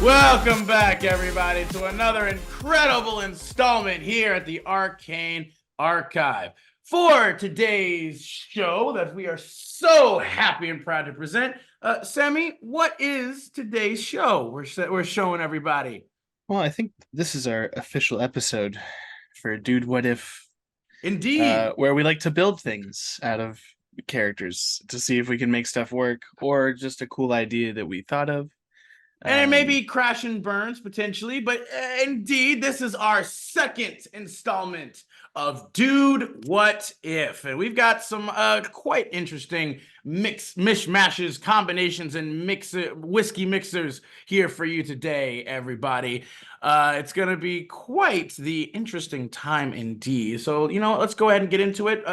Welcome back, everybody, to another incredible installment here at the Arcane Archive. For today's show that we are so happy and proud to present, Sammy, what is today's show we're showing everybody? Well, I think this is our official episode for Dude What If, Indeed. where we like to build things out of characters to see if we can make stuff work or just a cool idea that we thought of. And it may be crash and burns potentially, but indeed, this is our second installment of Dude What If. And we've got some quite interesting mishmashes, combinations, and whiskey mixers here for you today, everybody. It's going to be quite the interesting time indeed. So, let's go ahead and get into it.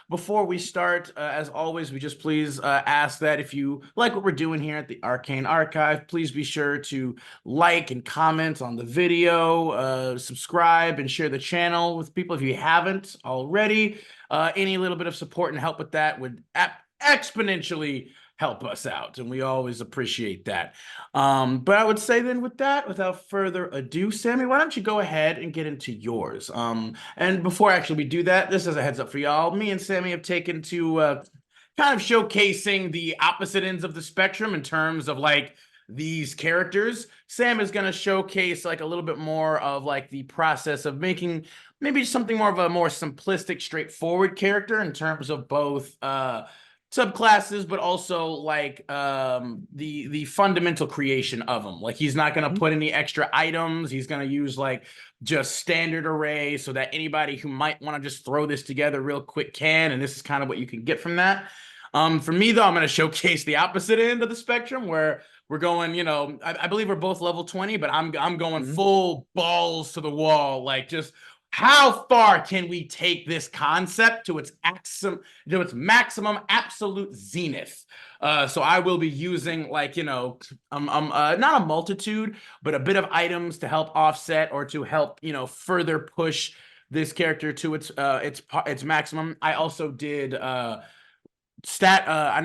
Before we start, as always, we just please ask that if you like what we're doing here at the Arcane Archive, please be sure to like and comment on the video, subscribe and share the channel with people if you haven't already. Any little bit of support and help with that would exponentially help us out, and we always appreciate that. But I would say then with that, without further ado, Sammy, why don't you go ahead and get into yours? And before actually we do that, this is a heads up for y'all. Me and Sammy have taken to kind of showcasing the opposite ends of the spectrum in terms of like these characters. Sam is going to showcase like a little bit more of like the process of making maybe something more of a more simplistic, straightforward character in terms of both subclasses, but also like the fundamental creation of them. Like he's not going to put any extra items. He's going to use like just standard array so that anybody who might want to just throw this together real quick can, and this is kind of what you can get from that. For me though, I'm going to showcase the opposite end of the spectrum where we're going, I believe we're both level 20, but I'm going full balls to the wall, like just how far can we take this concept to its maximum absolute zenith? So I will be using like, not a multitude, but a bit of items to help offset or to help, further push this character to its maximum. I also did I'm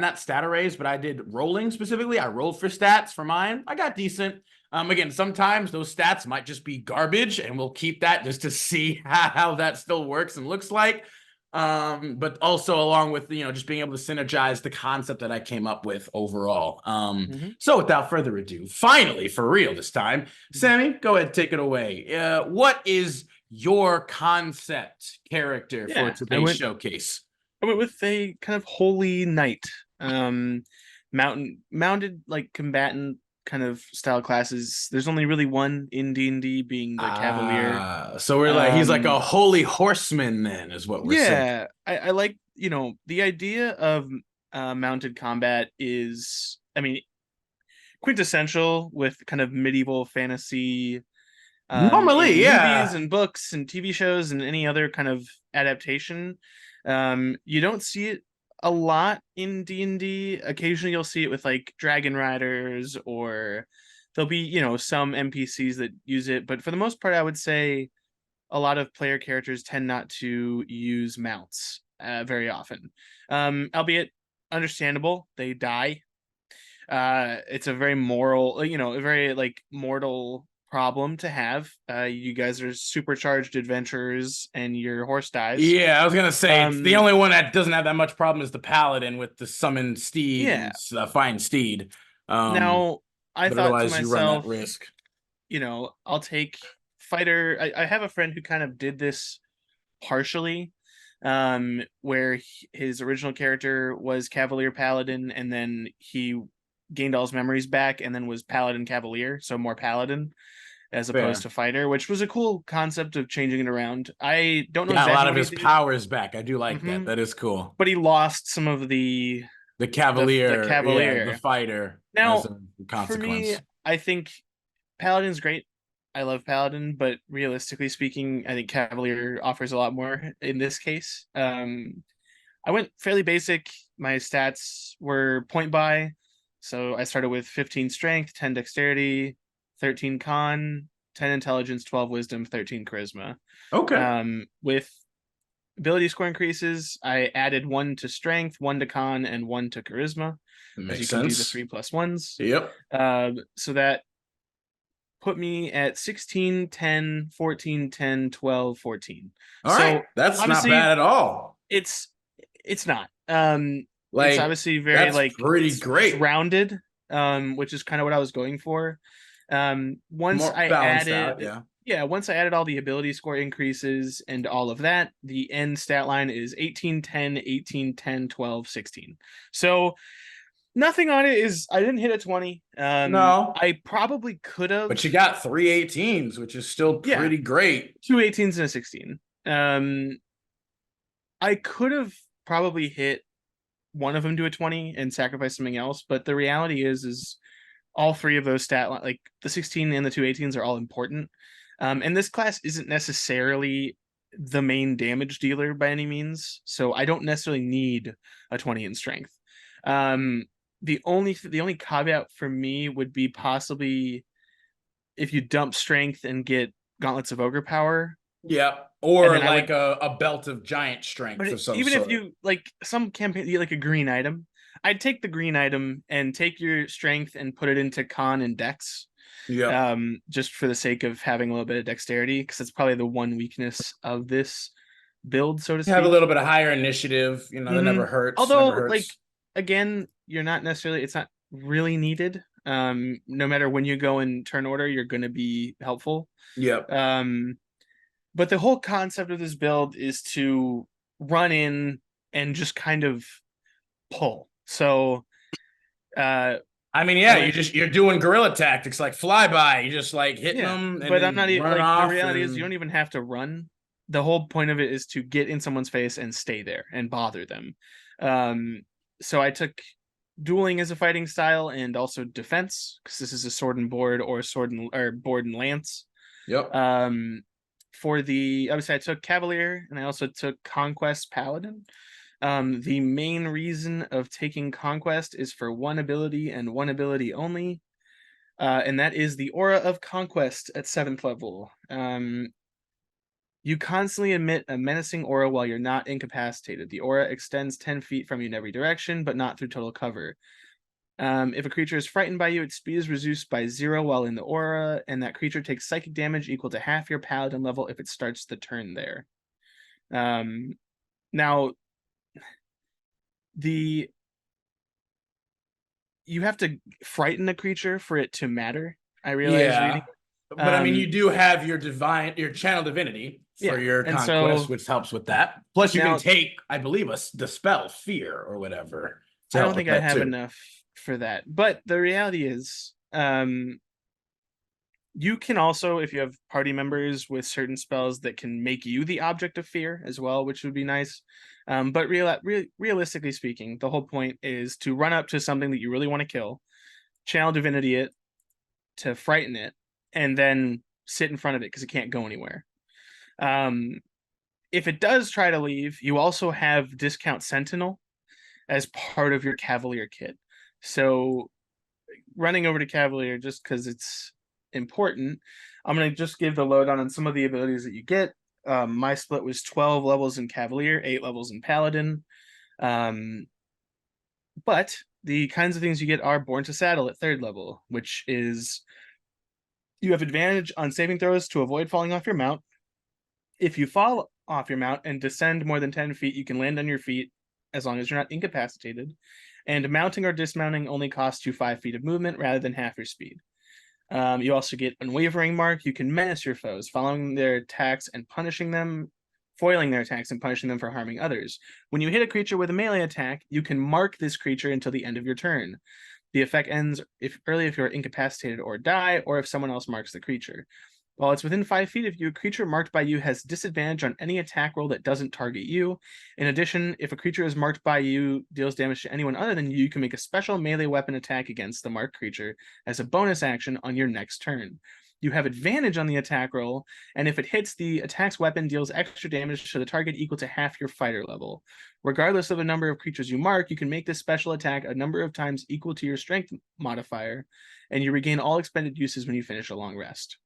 not stat arrays, but I did rolling specifically. I rolled for stats for mine. I got decent. Again, sometimes those stats might just be garbage, and we'll keep that just to see how that still works and looks like. But also along with, just being able to synergize the concept that I came up with overall. So without further ado, finally, for real this time, Sammy, go ahead, take it away. What is your concept character for today's showcase? I went with a kind of holy knight, mounted like combatant kind of style classes. There's only really one in D&D, being the cavalier. So we're like he's like a holy horseman then, is what we're saying. Yeah, I like, the idea of mounted combat is, I mean, quintessential with kind of medieval fantasy normally, movies and books and TV shows and any other kind of adaptation. You don't see it a lot in D&D. Occasionally you'll see it with like dragon riders, or there'll be, some NPCs that use it, but for the most part I would say a lot of player characters tend not to use mounts very often. Albeit understandable, they die. It's a very moral, a very like mortal problem to have. You guys are supercharged adventurers and your horse dies. Yeah, I was gonna say it's the only one that doesn't have that much problem is the paladin with the summoned steed. Yeah, fine steed. Now I thought to myself, you run that risk. I'll take fighter. I have a friend who kind of did this partially, where his original character was cavalier paladin, and then he gained all his memories back and then was paladin cavalier, so more paladin as opposed to fighter, which was a cool concept of changing it around. I don't know exactly a lot of his powers back. I do like that. That is cool. But he lost some of the cavalier, the fighter. Now, for me, I think paladin's great. I love paladin, but realistically speaking, I think cavalier offers a lot more in this case. I went fairly basic. My stats were point buy. So I started with 15 strength, 10 dexterity, 13 con, 10 intelligence, 12 wisdom, 13 charisma. Okay. With ability score increases, I added 1 to strength, 1 to con, and 1 to charisma. That makes you sense. can do the 3+1s. Yep. So that put me at 16, 10, 14, 10, 12, 14. All So right, that's not obviously bad at all. it's not. It's Like, obviously very that's like pretty it's great. rounded, which is kind of what I was going for. Once More I balanced out, added yeah. yeah, once I added all the ability score increases and all of that, the end stat line is 18, 10, 18, 10, 12, 16. So nothing on it is I didn't hit a 20. No, I probably could have. but you got 3 18s, which is still Yeah, pretty great. two 18s and a 16. I could have probably hit one of them to a 20 and sacrifice something else, but the reality is all three of those like the 16 and the two 18s are all important. And this class isn't necessarily the main damage dealer by any means, so I don't necessarily need a 20 in strength. The only caveat for me would be possibly if you dump strength and get gauntlets of ogre power, Yeah. and Or then I would. like a belt of giant strength But of some even if sort. you like some campaign, you like a green item, I'd take the green item and take your strength and put it into con and dex, Yeah. just for the sake of having a little bit of dexterity, because it's probably the one weakness of this build, so to Have a speak. little bit of higher initiative, that never hurts. Never Although, like, hurts. again, you're not necessarily, it's not really needed. No matter when you go in turn order, you're going to be helpful. Yep. But the whole concept of this build is to run in and just kind of pull. So, I mean, I'm yeah, gonna, you're doing guerrilla tactics like flyby. You're just like hitting yeah, them and but I'm not then running like the off reality is you and don't even have to run. The whole point of it is to get in someone's face and stay there and bother them. Um, so I took dueling as a fighting style and also defense because this is a sword and board or board and lance. yep. For the obviously I took cavalier and I also took conquest paladin. The main reason of taking conquest is for one ability and one ability only, and that is the aura of conquest at 7th level. You constantly emit a menacing aura while you're not incapacitated. The aura extends 10 feet from you in every direction, but not through total cover. If a creature is frightened by you, its speed is reduced by 0 while in the aura, and that creature takes psychic damage equal to half your paladin level if it starts the turn there. Now, you have to frighten a creature for it to matter. I realize reading. Yeah. But I mean, you do have your channel divinity for Yeah, your and conquest, so which helps with that. Plus, you can now take, I believe, the spell fear or whatever to I help don't with think I that have too. enough for that. But the reality is, you can also, if you have party members with certain spells that can make you the object of fear as well, which would be nice. But realistically speaking, the whole point is to run up to something that you really want to kill, channel divinity it to frighten it, and then sit in front of it because it can't go anywhere. If it does try to leave, you also have discount sentinel as part of your cavalier kit. So running over to cavalier just because it's important, I'm going to just give the lowdown on some of the abilities that you get. My split was 12 levels in cavalier, 8 levels in paladin. But the kinds of things you get are born to saddle at 3rd level, which is you have advantage on saving throws to avoid falling off your mount. If you fall off your mount and descend more than 10 feet, you can land on your feet as long as you're not incapacitated. And mounting or dismounting only costs you 5 feet of movement rather than half your speed. You also get Unwavering Mark. You can menace your foes, following their attacks and punishing them, foiling their attacks and punishing them for harming others. When you hit a creature with a melee attack, you can mark this creature until the end of your turn. The effect ends early if you're incapacitated or die, or if someone else marks the creature. While it's within 5 feet of you, a creature marked by you has disadvantage on any attack roll that doesn't target you. In addition, if a creature is marked by you deals damage to anyone other than you, you can make a special melee weapon attack against the marked creature as a bonus action on your next turn. You have advantage on the attack roll, and if it hits, the attack's weapon deals extra damage to the target equal to half your fighter level. Regardless of the number of creatures you mark, you can make this special attack a number of times equal to your strength modifier, and you regain all expended uses when you finish a long rest.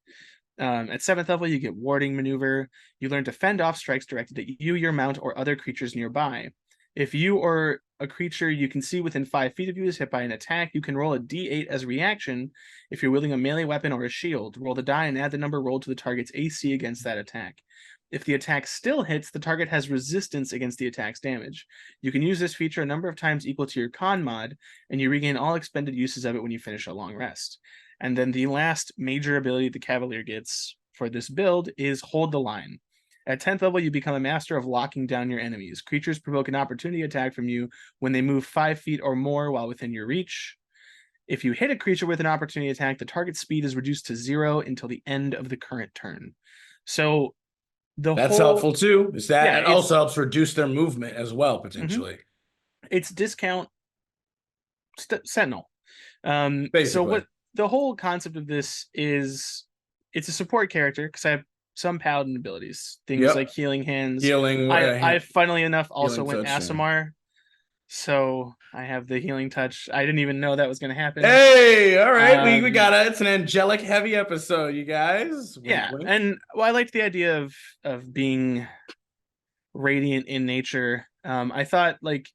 At 7th level, you get Warding Maneuver. You learn to fend off strikes directed at you, your mount, or other creatures nearby. If you or a creature you can see within 5 feet of you is hit by an attack, you can roll a d8 as a reaction. If you're wielding a melee weapon or a shield, roll the die and add the number rolled to the target's AC against that attack. If the attack still hits, the target has resistance against the attack's damage. You can use this feature a number of times equal to your con mod, and you regain all expended uses of it when you finish a long rest. And then the last major ability the Cavalier gets for this build is Hold the Line. At 10th level, you become a master of locking down your enemies. Creatures provoke an opportunity attack from you when they move 5 feet or more while within your reach. If you hit a creature with an opportunity attack, the target's speed is reduced to 0 until the end of the current turn. So that's helpful too. Is that it also helps reduce their movement as well, potentially. It's discount Sentinel. Basically. So what the whole concept of this is, it's a support character because I have some paladin abilities, things like healing hands. I funnily enough also went Aasimar, so I have the healing touch. I didn't even know that was going to happen. Hey, all right, we got it. It's an angelic heavy episode, you guys. Wink, wink. And I liked the idea of being radiant in nature. I thought, like,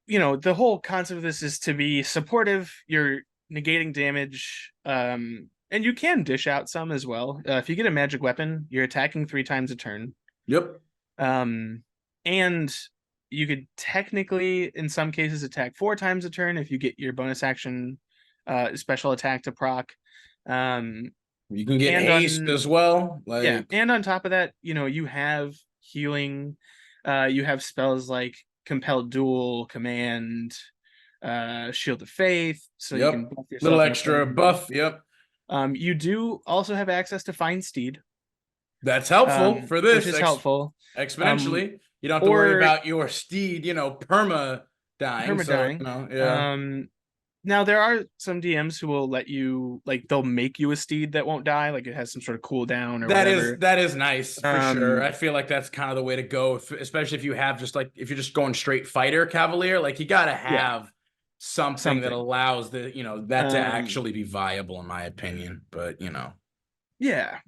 you know, the whole concept of this is to be supportive. You're negating damage. And you can dish out some as well. If you get a magic weapon, you're attacking 3 times a turn. Yep. And you could technically, in some cases, attack 4 times a turn if you get your bonus action special attack to proc. You can get haste as well. Yeah, and on top of that, you know, you have healing. You have spells like Compelled Duel, Command, Shield of Faith. So you can buff yourself. Little extra buff. Yep. You do also have access to Find Steed. That's helpful for this. Which is helpful. Exponentially. You don't have to worry about your steed, you know, perma dying. Now, there are some DMs who will let you, like, they'll make you a steed that won't die. Like, it has some sort of cooldown or whatever. That is nice, for sure. I feel like that's kind of the way to go, especially if you have just, like, if you're just going straight fighter Cavalier. Like, you got to have something that allows the, you know, that to actually be viable, in my opinion. But, you know. Yeah.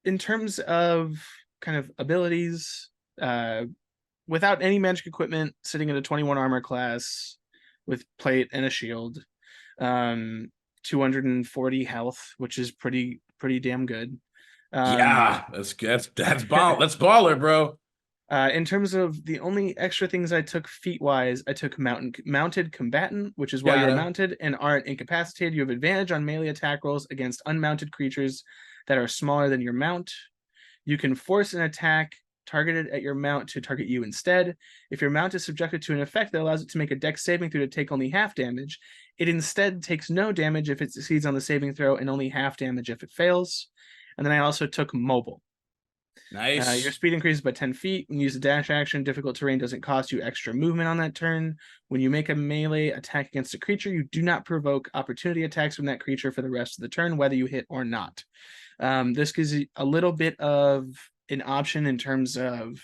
In terms of kind of abilities, without any magic equipment, sitting at a 21 armor class with plate and a shield, 240 health, which is pretty damn good. Yeah, that's baller, bro. In terms of the only extra things I took feat-wise, I took mounted combatant, which is while you're mounted and aren't incapacitated, you have advantage on melee attack rolls against unmounted creatures that are smaller than your mount. You can force an attack targeted at your mount to target you instead. If your mount is subjected to an effect that allows it to make a dex saving throw to take only half damage, it instead takes no damage if it succeeds on the saving throw and only half damage if it fails. And then I also took mobile. Nice. Your speed increases by 10 feet. When you use a dash action, difficult terrain doesn't cost you extra movement on that turn. When you make a melee attack against a creature, you do not provoke opportunity attacks from that creature for the rest of the turn, whether you hit or not. This gives you a little bit of an option in terms of,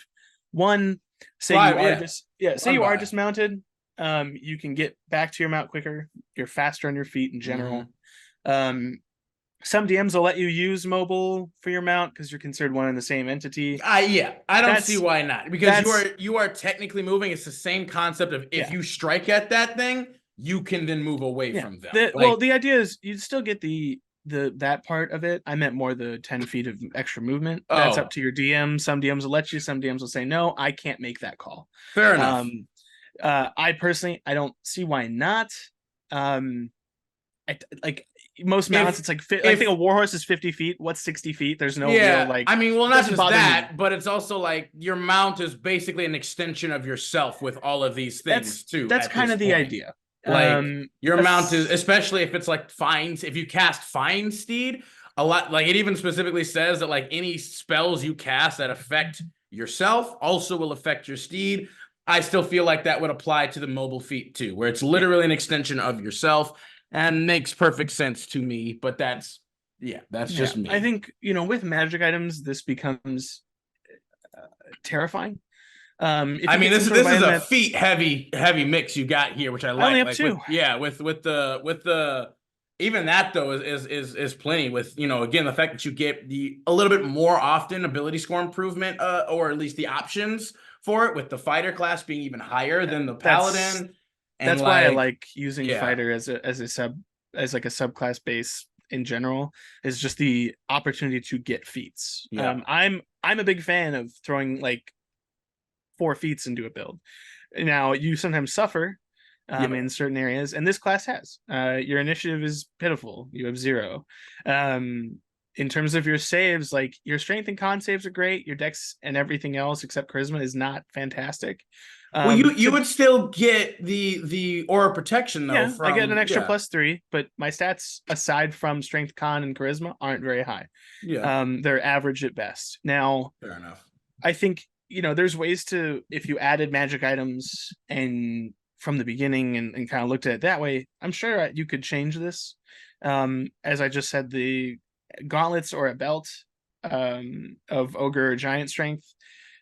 one, say you are dismounted, you can get back to your mount quicker. You're faster on your feet in general. Some DMs will let you use mobile for your mount because you're considered one and the same entity. I don't see why not, because you are technically moving. It's the same concept of if you strike at that thing, you can then move away from them. The idea is you'd still get that part of it. I meant more the 10 feet of extra movement. That's up to your DM. Some DMs will let you, some DMs will say no, I can't make that call. Fair enough. I personally, I don't see why not. Most mounts, it's like I think a warhorse is 50 feet. What's 60 feet? There's no real, like, I mean, well, not just that, but it's also like your mount is basically an extension of yourself with all of these things too. That's kind of the idea. Like your mount is, especially if it's like if you cast Find Steed, a lot, like it even specifically says that like any spells you cast that affect yourself also will affect your steed. I still feel like that would apply to the mobile feat too, where it's literally an extension of yourself, and makes perfect sense to me. But that's just me. I think, you know, with magic items, this becomes terrifying. I mean, this is a feat heavy mix you got here, which I like. I only have 2. With the even that though is plenty. With, you know, again, the fact that you get a little bit more often ability score improvement, or at least the options for it, with the fighter class being even higher than the That's paladin. And that's why I like, like using yeah, fighter as like a subclass base in general, is just the opportunity to get feats. yeah, I'm a big fan of throwing like 4 feats into a build. Now you sometimes suffer yeah. in certain areas, and this class has. Your initiative is pitiful. You have 0. In terms of your saves, like your strength and con saves are great. Your dex and everything else except charisma is not fantastic. Well, you So would still get the aura protection though yeah, I get an from extra +3, but my stats aside from strength, con, and charisma aren't very high. yeah. They're average at best. Now, Fair enough. I think, there's ways to, if you added magic items and from the beginning and kind of looked at it that way, I'm sure you could change this. As I just said, the gauntlets or a belt of ogre or giant strength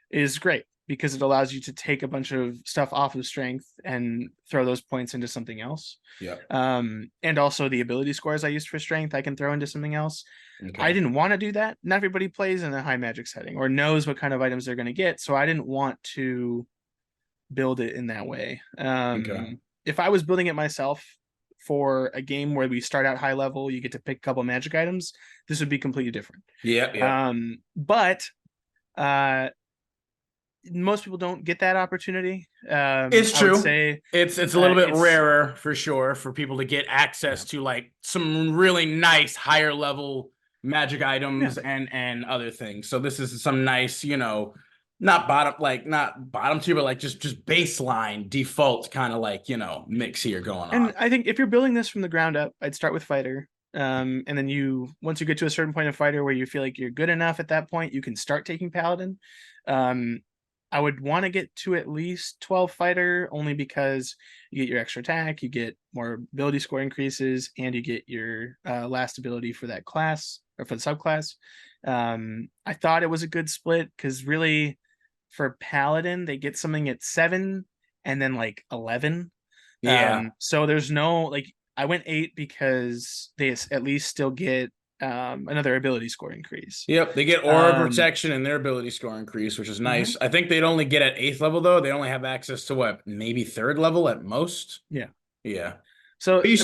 is great because it allows you to take a bunch of stuff off of strength and throw those points into something else. Yeah. And also the ability scores I used for strength, I can throw into something else. Okay. I didn't want to do that. Not everybody plays in a high magic setting or knows what kind of items they're going to get. So I didn't want to build it in that way. Okay. If I was building it myself for a game where we start out high level, you get to pick a couple magic items, this would be completely different. Yeah. Yeah. But most people don't get that opportunity. It's I would true. say It's a little bit it's rarer for sure for people to get access to like some really nice higher level magic items and other things. So this is some nice, not bottom tier, but like just baseline default kind of like, mix here going on. And I think if you're building this from the ground up, I'd start with fighter. And then once you get to a certain point of fighter where you feel like you're good enough at that point, you can start taking paladin. I would want to get to at least 12 fighter, only because you get your extra attack, you get more ability score increases, and you get your last ability for that class or for the subclass. I thought it was a good split because really for paladin, they get something at 7 and then like 11. Yeah. So there's no, like, I went 8 because they at least still get another ability score increase. Yep, they get aura protection and their ability score increase, which is nice. I think they'd only get at 8th level though. They only have access to what, maybe 3rd level at most. Yeah. Yeah. So But you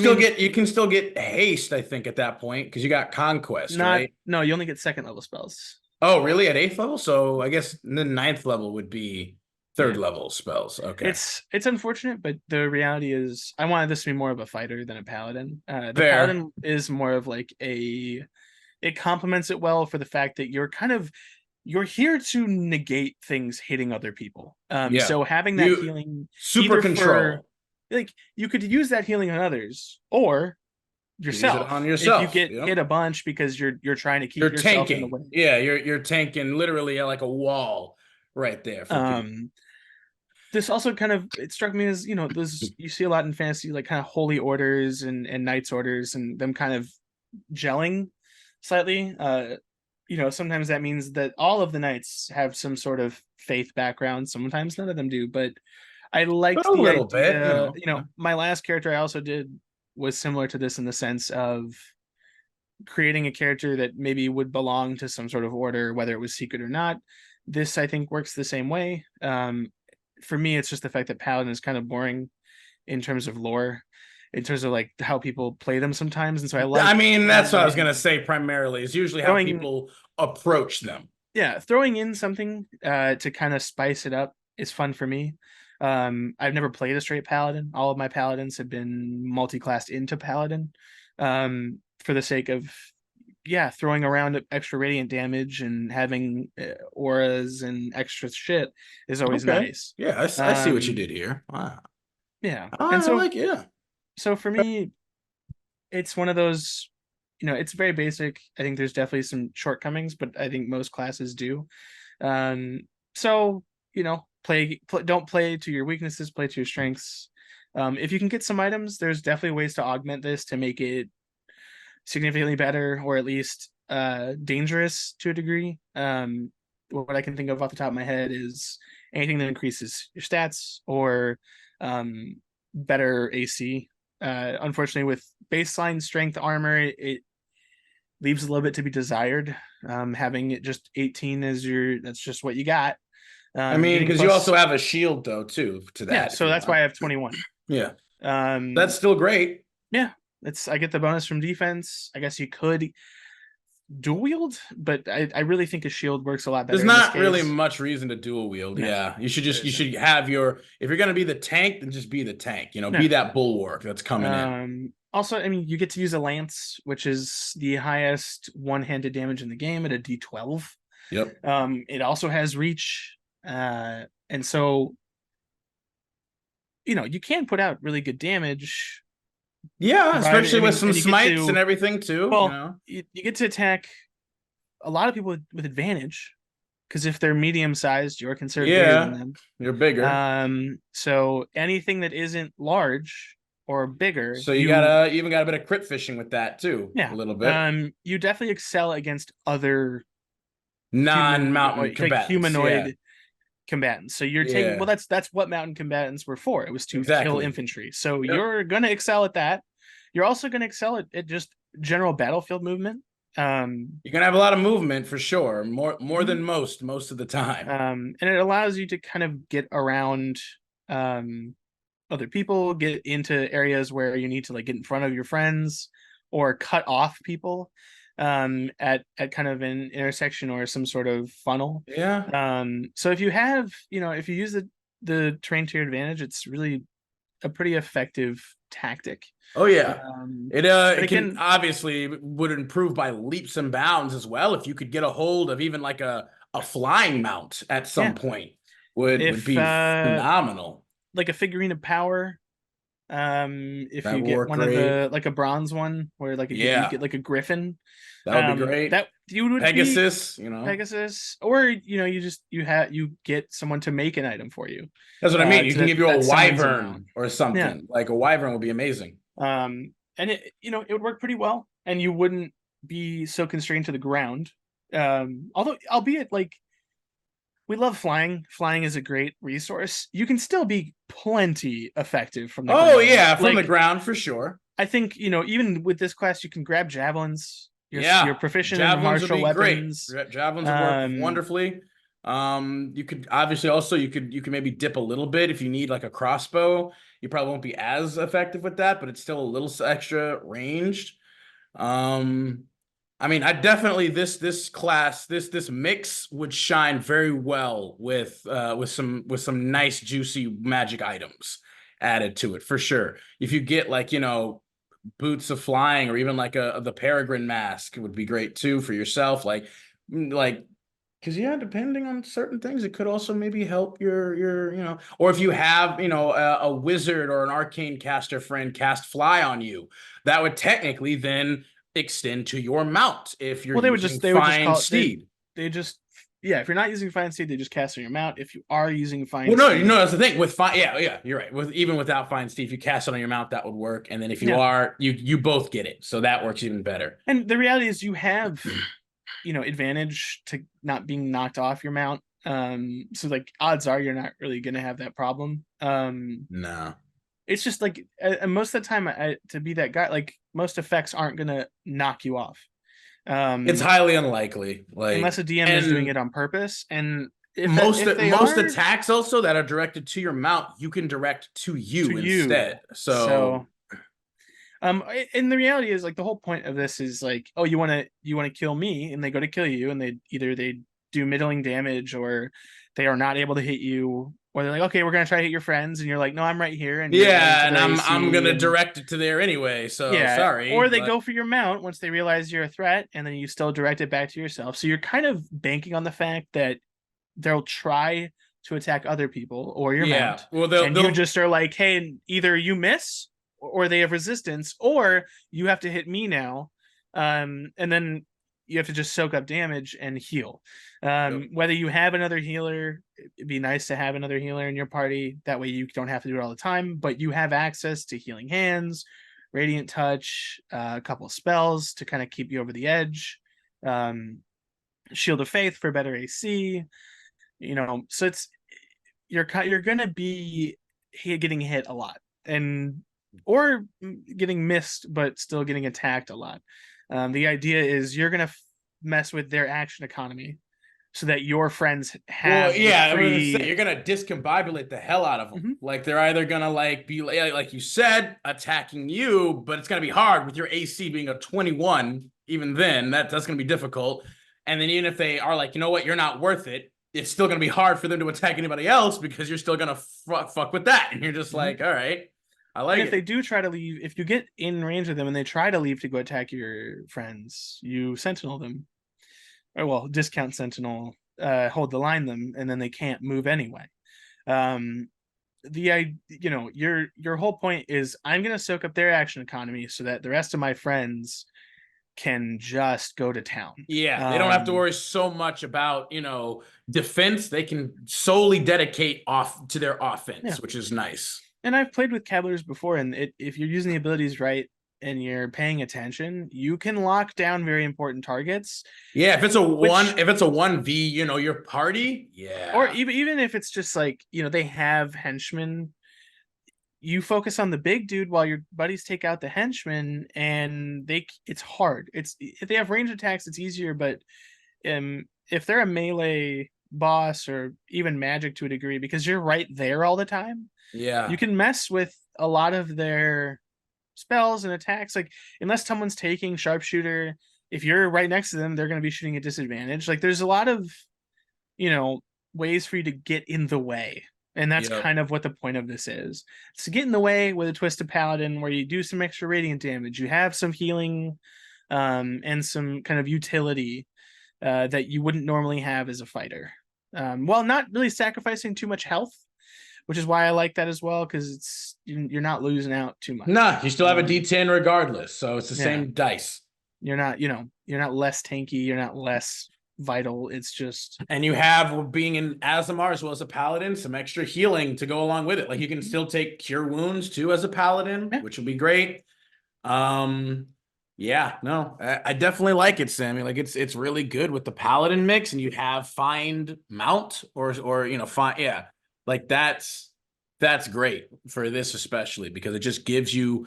can still get haste, I think, at that point, because you got conquest, right? No, you only get 2nd level spells. Oh, really? At 8th level? So I guess the 9th level would be 3rd level spells. Okay. It's unfortunate, but the reality is I wanted this to be more of a fighter than a paladin. The Fair. paladin is more of like it complements it well for the fact that you're here to negate things hitting other people. So having that healing super control. Like you could use that healing on others or yourself. Use it on yourself. If you get hit a bunch because you're trying to keep yourself tanking. In the way. Yeah, you're tanking literally like a wall right there for people. This also it struck me as, those you see a lot in fantasy, like kind of holy orders and knights orders and them kind of gelling slightly. Sometimes that means that all of the knights have some sort of faith background. Sometimes none of them do, but I liked the little idea. bit, My last character I also did was similar to this in the sense of creating a character that maybe would belong to some sort of order, whether it was secret or not. This, I think, works the same way. For me, it's just the fact that Paladin is kind of boring in terms of lore, in terms of like how people play them sometimes. And so that's what I was going to say primarily is usually how people approach them. Yeah. Throwing in something to kind of spice it up is fun for me. I've never played a straight Paladin. All of my Paladins have been multi-classed into Paladin for the sake of, throwing around extra radiant damage and having auras and extra shit is always nice. Yeah, I see what you did here. Wow. Yeah. And so, So for me, it's one of those, it's very basic. I think there's definitely some shortcomings, but I think most classes do. So, don't play to your weaknesses, play to your strengths. If you can get some items, there's definitely ways to augment this to make it significantly better, or at least dangerous to a degree. What I can think of off the top of my head is anything that increases your stats or better AC. Unfortunately, with baseline strength armor, it leaves a little bit to be desired. Having it just 18 as that's just what you got. I mean, Getting because you plus, also have a shield though too to yeah, that. If so you that's why want. I have 21. Yeah, Um, that's still great. yeah, I get the bonus from defense. I guess you could dual wield, but I really think a shield works a lot There's better in this not really case. much reason to dual wield. No, Yeah, you there isn't. should have your if you're gonna be the tank, then just be the tank. You know, No. be that bulwark that's coming in. Also, I mean, you get to use a lance, which is the highest one-handed damage in the game at a D12. Yep. It also has reach, and so you can put out really good damage, Yeah, provided especially with some and you get smites and to everything too. You well, know. you get to attack a lot of people with advantage because if they're medium sized, you're considered bigger than Yeah, them. you're bigger. So anything that isn't large or bigger, So you even got a bit of crit fishing with that too, a yeah, little bit. you definitely excel against other Non-mountain humanoid, like combatants. Yeah, humanoid combatants. So you're taking, well, yeah, that's what mountain combatants were for. It was to kill exactly. infantry. So Yep. you're gonna excel at that. You're also gonna excel at just general battlefield movement. You're gonna have a lot of movement for sure, more Mhm. than most of the time. And it allows you to kind of get around other people, get into areas where you need to like get in front of your friends or cut off people at kind of an intersection or some sort of funnel. Yeah. So if you have, if you use the terrain to your advantage, it's really a pretty effective tactic. Oh yeah. But It can again, obviously would improve by leaps and bounds as well if you could get a hold of even like a flying mount at some yeah, point would if be phenomenal. like a figurine of power, if That you would get work one of great. the like a bronze one where like you Yeah, get like a griffin, that would be great. that you would be Pegasus, you know. Pegasus, or you get someone to make an item for you, That's what I mean. You to can give you a that summons a mount. wyvern or Yeah. something. Like a wyvern would be amazing. And it would work pretty well, and you wouldn't be so constrained to the ground. Although, albeit like we love flying. Flying is a great resource. You can still be plenty effective from the Oh ground. yeah, from the Like ground for sure. I think even with this class, you can grab javelins. You're Yeah, proficient in javelins would martial be great. weapons. Javelins would work wonderfully. You could obviously also you could maybe dip a little bit if you need like a crossbow. You probably won't be as effective with that, but it's still a little extra ranged. Um, I mean, I definitely this class this mix would shine very well with some nice juicy magic items added to it for sure. If you get like boots of flying or even like the peregrine mask would be great too for yourself, like because yeah, depending on certain things, it could also maybe help your or if you have a wizard or an arcane caster friend cast fly on you, that would technically then extend to your mount if you're Well, using they would just Find call it Steed. they just yeah. If you're not using Find Steed, they just cast on your mount. If you are using Find Well, no, Steed, that's the thing with Find. Yeah, you're right. With even without Find Steed, if you cast it on your mount, that would work. And then if you yeah. are, you both get it, so that works even better. And the reality is, you have advantage to not being knocked off your mount. So like odds are you're not really gonna have that problem. No. It's just like most of the time, to be that guy, like most effects aren't gonna knock you off. It's highly unlikely, Unless a DM is doing it on purpose. And if they most are attacks also that are directed to your mount, you can direct to you instead. so and the reality is like the whole point of this is like, oh, you want to kill me, and they go to kill you, and they do middling damage, or they are not able to hit you, or they're like, okay, we're gonna try to hit your friends, and you're like, no, I'm right here, and you're running yeah, to and their I'm AC, gonna and direct it to there anyway. So yeah, sorry, or they but go for your mount once they realize you're a threat, and then you still direct it back to yourself. So you're kind of banking on the fact that they'll try to attack other people or your yeah. mount, Well, and you just are like, hey, either you miss or they have resistance, or you have to hit me now, and then you have to just soak up damage and heal. Whether you have another healer, it'd be nice to have another healer in your party. That way you don't have to do it all the time, but you have access to healing hands, radiant touch, a couple spells to kind of keep you over the edge, shield of faith for better AC. So you're gonna be getting hit a lot, and or getting missed but still getting attacked a lot. The idea is you're gonna mess with their action economy, so that your friends Well, have the yeah, I was gonna say free. you're gonna discombobulate the hell out of them. Mhm. Like they're either gonna like be like you said, attacking you, but it's gonna be hard with your AC being a 21. Even then, that's gonna be difficult. And then even if they are like, you know what, you're not worth it, it's still gonna be hard for them to attack anybody else because you're still gonna fuck with that. And you're just like, all right, I And like if they it. do try to leave, if you get in range of them and they try to leave to go attack your friends, you sentinel them, or well, discount sentinel, hold the line them, and then they can't move anyway. Um, your whole point is I'm gonna soak up their action economy so that the rest of my friends can just go to town. Yeah, they don't have to worry so much about, defense. They can solely dedicate off to their Yeah, offense, which is nice. and I've played with cavaliers before, and if you're using the abilities right and you're paying attention, you can lock down very important targets. Yeah, if it's a Which, one, if it's a 1v, your party, or yeah. even if it's just like they have henchmen, you focus on the big dude while your buddies take out the henchmen, and it's hard. It's if they have range attacks, it's easier, but if they're a melee boss or even magic to a degree, because you're right there all the time, Yeah. you can mess with a lot of their spells and attacks. Like, unless someone's taking sharpshooter, if you're right next to them, they're going to be shooting at disadvantage. Like, there's a lot of ways for you to get in the way, and that's Yep. kind of what the point of this is. To get in the way with a twisted paladin, where you do some extra radiant damage, you have some healing, and some kind of utility that you wouldn't normally have as a fighter, while not really sacrificing too much health, which is why I like that as well, because you're not losing out too much. Nah, you still have a D10 regardless, so it's the Yeah, same dice. you're not less tanky, you're not less vital. It's just, And you have, being in Azamar as well as a paladin, some extra healing to go along with it. Like you can still take cure wounds too as a paladin, yeah. which will be great. Yeah, no, I definitely like it, Sammy. Like it's really good with the paladin mix, and you have find mount or find, yeah, like that's great for this, especially because it just gives you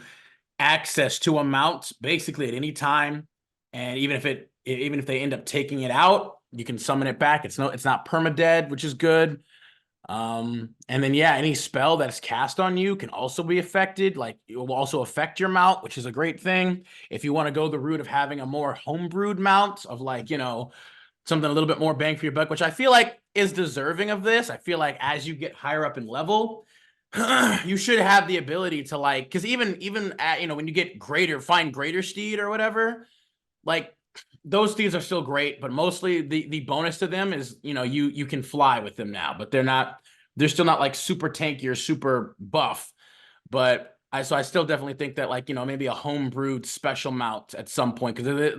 access to a mount basically at any time. And even if they end up taking it out, you can summon it back. It's not permadead, which is good. And then yeah, any spell that's cast on you can also be affected. Like it will also affect your mount, which is a great thing. If you want to go the route of having a more homebrewed mount of like, something a little bit more bang for your buck, which I feel like is deserving of this. I feel like as you get higher up in level, you should have the ability to like, because even at, when you get find greater steed or whatever, like those steeds are still great, but mostly the bonus to them is you can fly with them now, but they're still not like super tanky or super buff. But I still definitely think that like maybe a homebrewed special mount at some point, because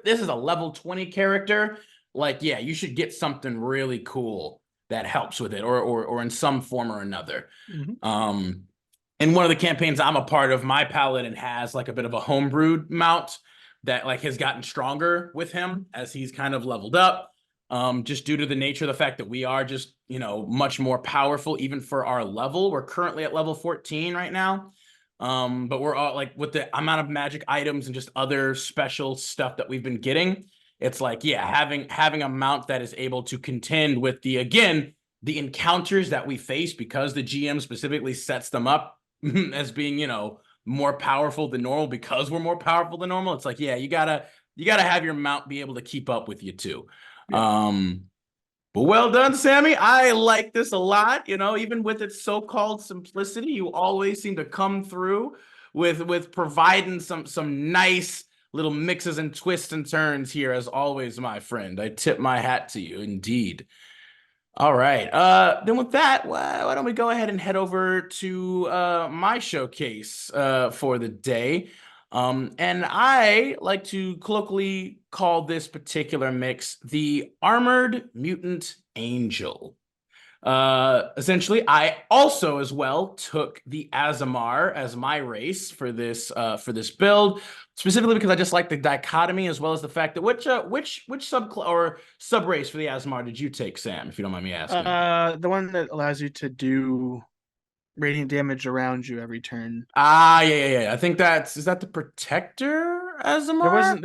this is a level 20 character. Like yeah, you should get something really cool that helps with it, or in some form or another. Mm-hmm. In one of the campaigns I'm a part of, my paladin has like a bit of a homebrewed mount that like has gotten stronger with him as he's kind of leveled up. Just due to the nature of the fact that we are just, much more powerful, even for our level. We're currently at level 14 right now. But we're all like, with the amount of magic items and just other special stuff that we've been getting, it's like, yeah, having a mount that is able to contend with the encounters that we face, because the GM specifically sets them up as being, more powerful than normal, because we're more powerful than normal. It's like, yeah, you gotta have your mount be able to keep up with you too. Yeah. But well done, Sammy. I like this a lot. Even with its so-called simplicity, you always seem to come through with providing some nice little mixes and twists and turns here, as always, my friend. I tip my hat to you, indeed. All right. Then with that, why don't we go ahead and head over to my showcase for the day. And I like to colloquially call this particular mix the Armored Mutant Angel. Essentially, I also as well took the Azamar as my race for this build, specifically because I just like the dichotomy, as well as the fact that which sub race for the Azamar did you take, Sam, if you don't mind me asking? The one that allows you to do radiant damage around you every turn. Yeah. I think is that the Protector There Azamar? wasn't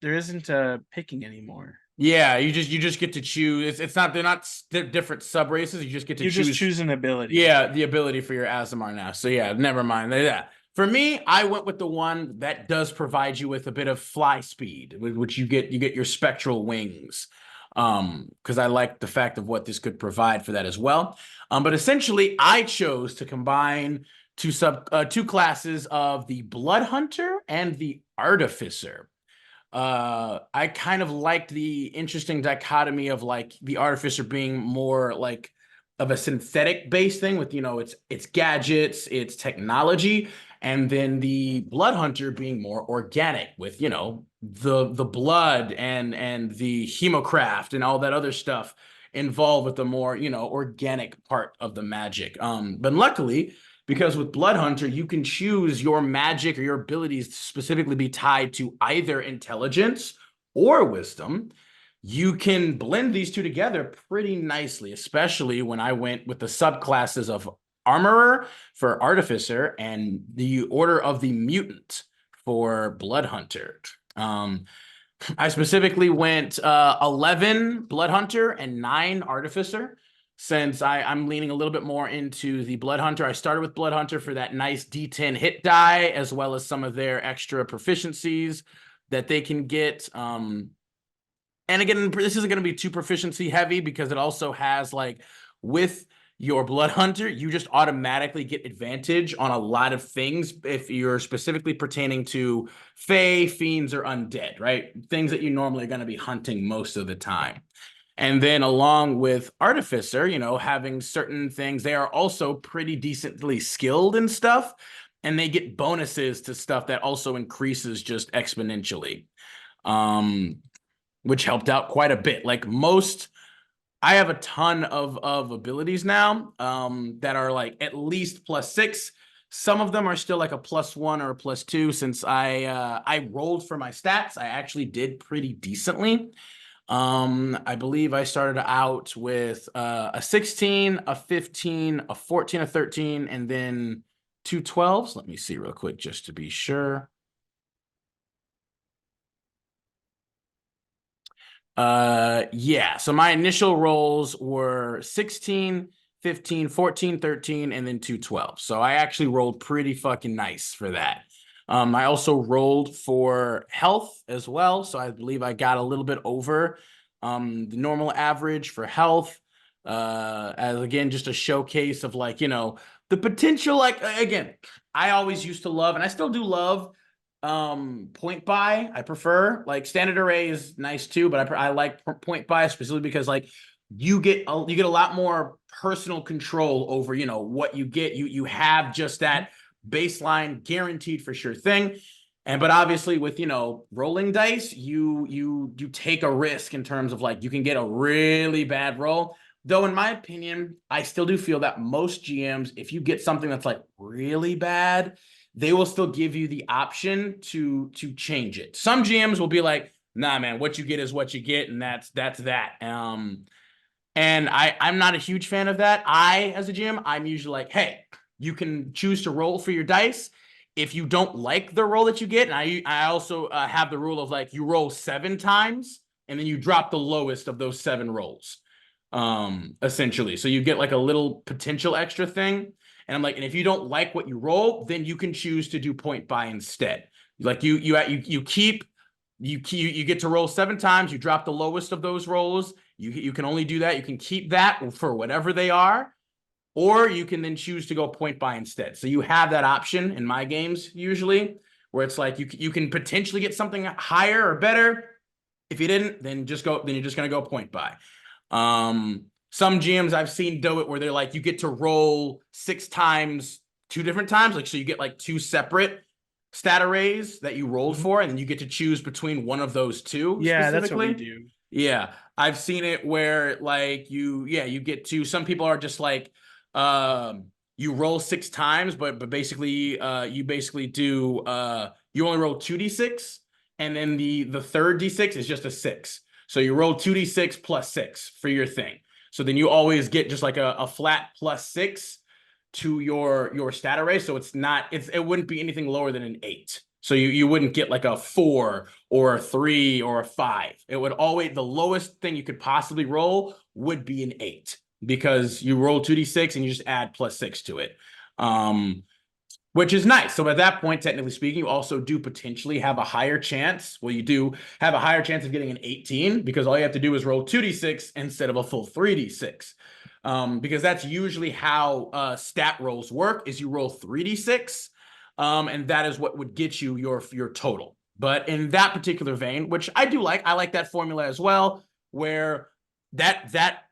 there isn't picking anymore. Yeah, you just get to choose. It's not they're not different sub races. You just get to You just choose. choose an ability. Yeah, the ability for your Azamar now. So yeah, never mind. Yeah. For me, I went with the one that does provide you with a bit of fly speed, which you get your spectral wings. Because I like the fact of what this could provide for that as well. But essentially, I chose to combine two classes of the Blood Hunter and the Artificer. I kind of liked the interesting dichotomy of like the Artificer being more like of a synthetic based thing with, you know, its gadgets, its technology, and then the Blood Hunter being more organic with, you know, the blood and the hemocraft and all that other stuff involved with the more, you know, organic part of the magic. But luckily, because with Blood Hunter, you can choose your magic or your abilities to specifically be tied to either intelligence or wisdom. You can blend these two together pretty nicely, especially when I went with the subclasses of Armorer for Artificer and the Order of the Mutant for Blood Hunter. I specifically went 11 Blood Hunter and 9 Artificer. Since I'm leaning a little bit more into the Blood Hunter, I started with Blood Hunter for that nice D10 hit die, as well as some of their extra proficiencies that they can get. And again, this isn't going to be too proficiency heavy because it also has like with your Blood Hunter, you just automatically get advantage on a lot of things if you're specifically pertaining to Fae, Fiends, or Undead, right? Things that you normally are going to be hunting most of the time. And then along with Artificer, you know, having certain things, they are also pretty decently skilled and stuff. And they get bonuses to stuff that also increases just exponentially. Which helped out quite a bit. Like most, I have a ton of abilities now that are like at least +6. Some of them are still like a +1 or a +2 since I rolled for my stats. I actually did pretty decently. I believe I started out with a 16, a 15, a 14, a 13, and then 2 12s. Let me see real quick just to be sure. Yeah, so my initial rolls were 16, 15, 14, 13, and then 2 12. So I actually rolled pretty fucking nice for that. I also rolled for health as well, so I believe I got a little bit over the normal average for health. As again, just a showcase of like, you know, the potential. Like again, I always used to love, and I still do love point buy. I prefer like standard array is nice too, but I like point buy specifically because like you get a lot more personal control over, you know, what you get. You have just that baseline guaranteed for sure thing. And but obviously with, you know, rolling dice, you take a risk in terms of like you can get a really bad roll. Though in my opinion, I still do feel that most GMs, if you get something that's like really bad, they will still give you the option to change it. Some GMs will be like, nah, man, what you get is what you get, and that's that. And I'm not a huge fan of that. As a GM, I'm usually like, hey, you can choose to roll for your dice. If you don't like the roll that you get, and I also have the rule of like you roll 7 times and then you drop the lowest of those 7 rolls, essentially. So you get like a little potential extra thing. And I'm like, and if you don't like what you roll, then you can choose to do point buy instead. Like you get to roll 7 times. You drop the lowest of those rolls. You can only do that. You can keep that for whatever they are, or you can then choose to go point buy instead. So you have that option in my games usually, where it's like you can potentially get something higher or better. If you didn't, then you're just gonna go point buy. Some GMs I've seen do it where they're like, you get to roll 6 times, 2 different times. Like, so you get like 2 separate stat arrays that you rolled for, and then you get to choose between one of those 2. Yeah, that's what we do. Yeah. I've seen it where like you get to, some people are just like, you roll 6 times, but basically, you basically do, you only roll 2d6, and then the third d6 is just a 6. So you roll 2d6 plus 6 for your thing. So then you always get just like a flat +6 to your stat array. So it wouldn't be anything lower than an 8 So you wouldn't get like a 4 or a 3 or a 5. It would always, the lowest thing you could possibly roll would be an 8, because you roll 2d6 and you just add +6 to it. Which is nice. So at that point, technically speaking, you also do potentially have a higher chance. Well, you do have a higher chance of getting an 18, because all you have to do is roll 2d6 instead of a full 3d6. Because that's usually how stat rolls work, is you roll 3d6, and that is what would get you your total. But in that particular vein, which I do like, I like that formula as well, where that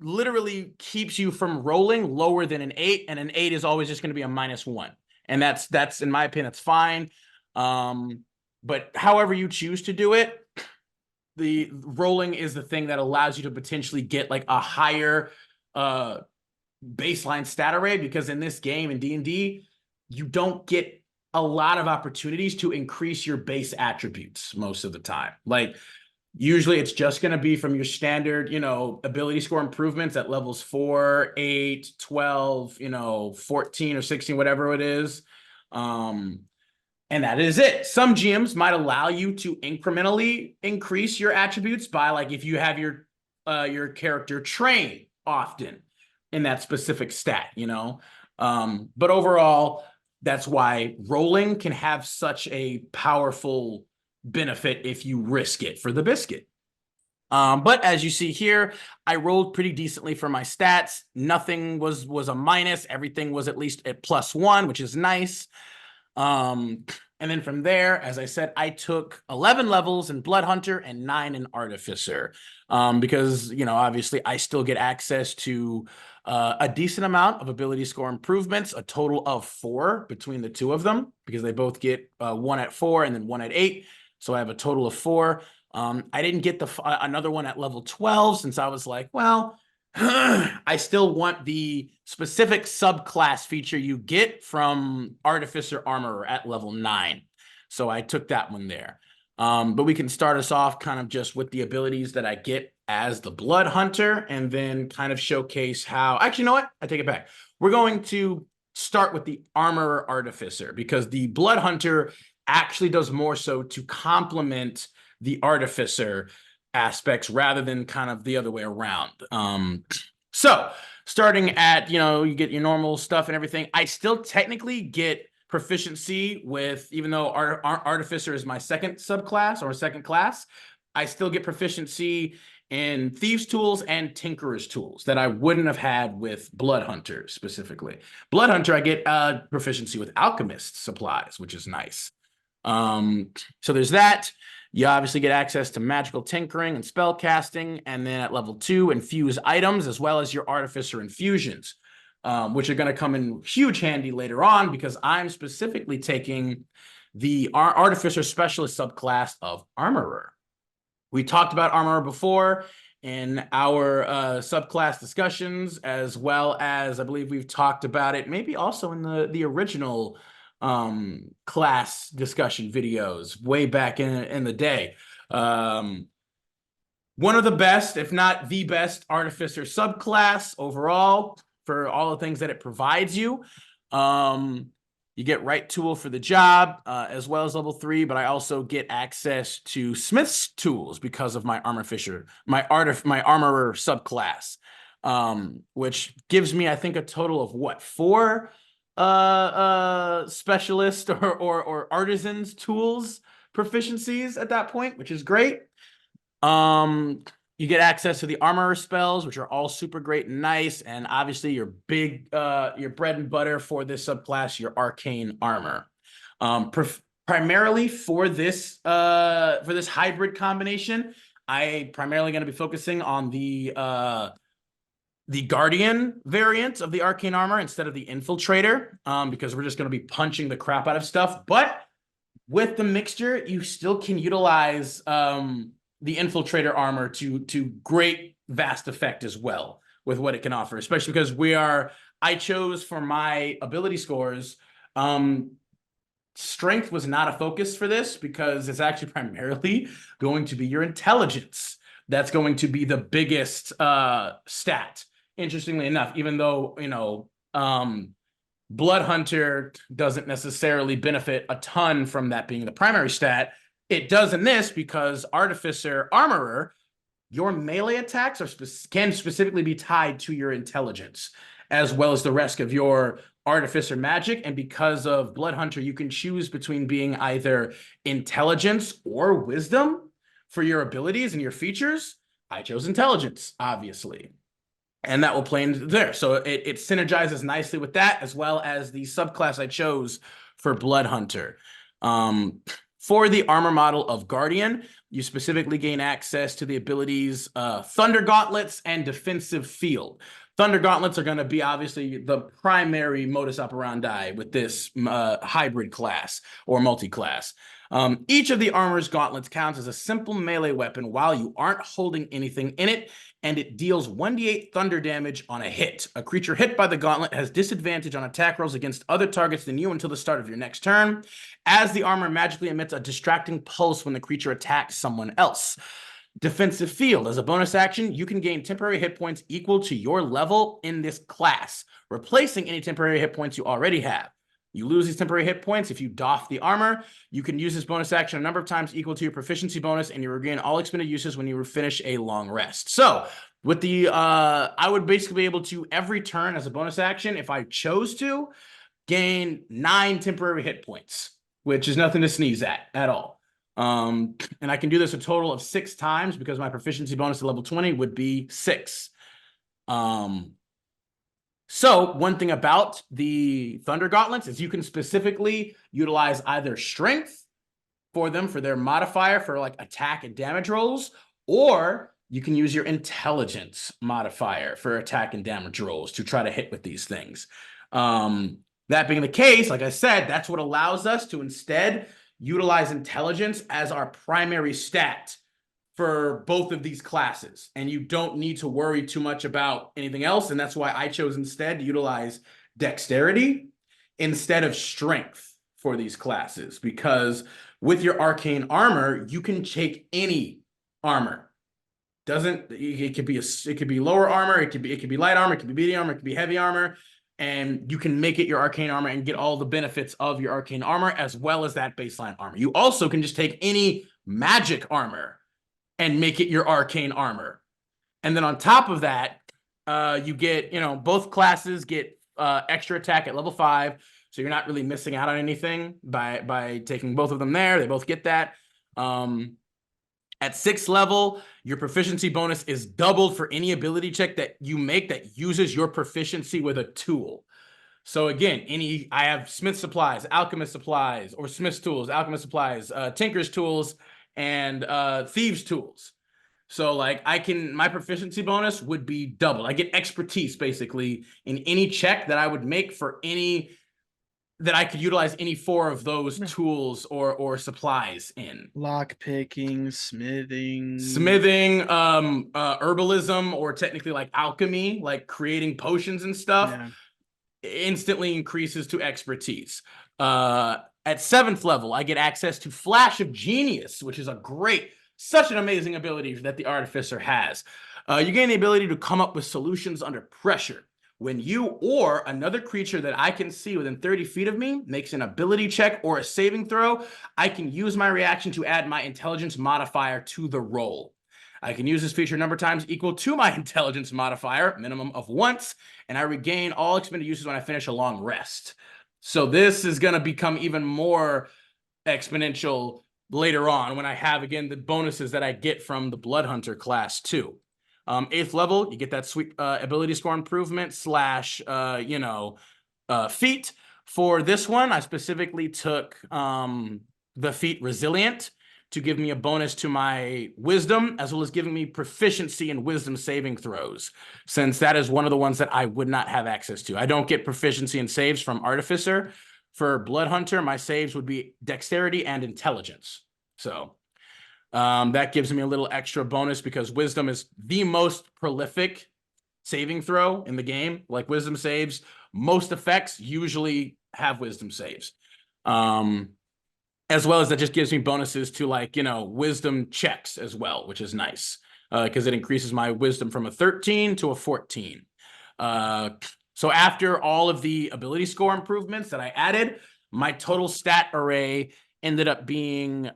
literally keeps you from rolling lower than an 8, and an 8 is always just going to be a -1, and that's in my opinion, that's fine. But however you choose to do it, the rolling is the thing that allows you to potentially get like a higher baseline stat array, because in this game in D&D, you don't get a lot of opportunities to increase your base attributes most of the time. Like, usually it's just going to be from your standard, ability score improvements at levels 4, 8, 12, 14 or 16, whatever it is. And that is it. Some GMs might allow you to incrementally increase your attributes by, like, if you have your character train often in that specific stat, but overall, that's why rolling can have such a powerful benefit if you risk it for the biscuit. But as you see here, I rolled pretty decently for my stats. Nothing was a minus. Everything was at least at +1, which is nice. And then from there, as I said, I took 11 levels in Blood Hunter and 9 in Artificer, because, obviously I still get access to a decent amount of ability score improvements, a total of 4 between the two of them, because they both get 1 at 4 and then 1 at 8. So I have a total of 4. I didn't get another one at level 12, since I was like, well, I still want the specific subclass feature you get from Artificer Armorer at level 9. So I took that one there. But we can start us off kind of just with the abilities that I get as the Blood Hunter, and then kind of showcase how... Actually, you know what? I take it back. We're going to start with the Armorer Artificer, because the Blood Hunter actually does more so to complement the Artificer aspects rather than kind of the other way around. So starting at, you get your normal stuff and everything. I still technically get proficiency with, even though Artificer is my second subclass or second class, I still get proficiency in Thieves' Tools and Tinkerer's Tools that I wouldn't have had with Blood Hunter specifically. Blood Hunter, I get proficiency with Alchemist supplies, which is nice. So there's that. You obviously get access to magical tinkering and spell casting, and then at level 2, infuse items, as well as your Artificer infusions, which are going to come in huge handy later on, because I'm specifically taking the Artificer Specialist subclass of Armorer. We talked about Armorer before in our subclass discussions, as well as I believe we've talked about it maybe also in the original class discussion videos way back in the day. One of the best, if not the best, Artificer subclass overall for all the things that it provides you. You get right tool for the job, as well as level 3, but I also get access to Smith's tools because of my Armorer subclass, which gives me, I think, a total of what, 4 specialist or artisans tools proficiencies at that point, which is great. You get access to the armorer spells, which are all super great and nice, and obviously your bread and butter for this subclass, your arcane armor. Primarily for this hybrid combination, I primarily going to be focusing on the Guardian variant of the Arcane Armor instead of the Infiltrator, because we're just going to be punching the crap out of stuff. But with the mixture, you still can utilize the Infiltrator Armor to great vast effect as well with what it can offer, especially because I chose for my ability scores, strength was not a focus for this, because it's actually primarily going to be your intelligence. That's going to be the biggest stat. Interestingly enough, even though, Blood Hunter doesn't necessarily benefit a ton from that being the primary stat. It does in this because Artificer Armorer, your melee attacks can specifically be tied to your intelligence, as well as the rest of your Artificer magic. And because of Blood Hunter, you can choose between being either intelligence or wisdom for your abilities and your features. I chose intelligence, obviously. And that will play into there. So it synergizes nicely with that, as well as the subclass I chose for Blood Hunter. For the armor model of Guardian, you specifically gain access to the abilities Thunder Gauntlets and Defensive Field. Thunder Gauntlets are going to be obviously the primary modus operandi with this hybrid class or multi-class. Each of the armor's gauntlets counts as a simple melee weapon while you aren't holding anything in it, and it deals 1d8 thunder damage on a hit. A creature hit by the gauntlet has disadvantage on attack rolls against other targets than you until the start of your next turn, as the armor magically emits a distracting pulse when the creature attacks someone else. Defensive Field. As a bonus action, you can gain temporary hit points equal to your level in this class, replacing any temporary hit points you already have. You lose these temporary hit points if you doff the armor. You can use this bonus action a number of times equal to your proficiency bonus, and you regain all expended uses when you finish a long rest. So with the, I would basically be able to every turn as a bonus action, if I chose to, gain 9 temporary hit points, which is nothing to sneeze at all. And I can do this a total of 6 times because my proficiency bonus at level 20 would be 6. So one thing about the Thunder Gauntlets is you can specifically utilize either strength for them for their modifier for like attack and damage rolls, or you can use your intelligence modifier for attack and damage rolls to try to hit with these things. That being the case, like I said, that's what allows us to instead utilize intelligence as our primary stat for both of these classes, and you don't need to worry too much about anything else. And that's why I chose instead to utilize dexterity instead of strength for these classes, because with your arcane armor, you can take any armor. It could be lower armor, it could be light armor, it could be medium armor, it could be heavy armor, and you can make it your arcane armor and get all the benefits of your arcane armor as well as that baseline armor. You also can just take any magic armor and make it your arcane armor. And then on top of that, you get, both classes get extra attack at level 5. So you're not really missing out on anything by taking both of them there. They both get that. At 6th level, your proficiency bonus is doubled for any ability check that you make that uses your proficiency with a tool. So again, I have smith supplies, alchemist supplies, or smith's tools, alchemist supplies, tinker's tools, and thieves tools. So like my proficiency bonus would be doubled. I get expertise basically in any check that I would make for any that I could utilize any 4 of those tools or supplies in. Lock picking, smithing, herbalism, or technically like alchemy, like creating potions and stuff. Yeah. Instantly increases to expertise. At 7th level, I get access to Flash of Genius, which is such an amazing ability that the Artificer has. You gain the ability to come up with solutions under pressure. When you or another creature that I can see within 30 feet of me makes an ability check or a saving throw, I can use my reaction to add my intelligence modifier to the roll. I can use this feature a number of times equal to my intelligence modifier, minimum of once, and I regain all expended uses when I finish a long rest. So this is going to become even more exponential later on when I have, again, the bonuses that I get from the Blood Hunter class too. 8th level, you get that sweet ability score improvement / feat. For this one, I specifically took the feat Resilient to give me a bonus to my wisdom, as well as giving me proficiency in wisdom saving throws, since that is one of the ones that I would not have access to. I don't get proficiency in saves from Artificer. For Blood Hunter, my saves would be dexterity and intelligence. So that gives me a little extra bonus because wisdom is the most prolific saving throw in the game. Like wisdom saves, most effects usually have wisdom saves. As well as that just gives me bonuses to wisdom checks as well, which is nice because it increases my wisdom from a 13 to a 14. So after all of the ability score improvements that I added, my total stat array ended up being,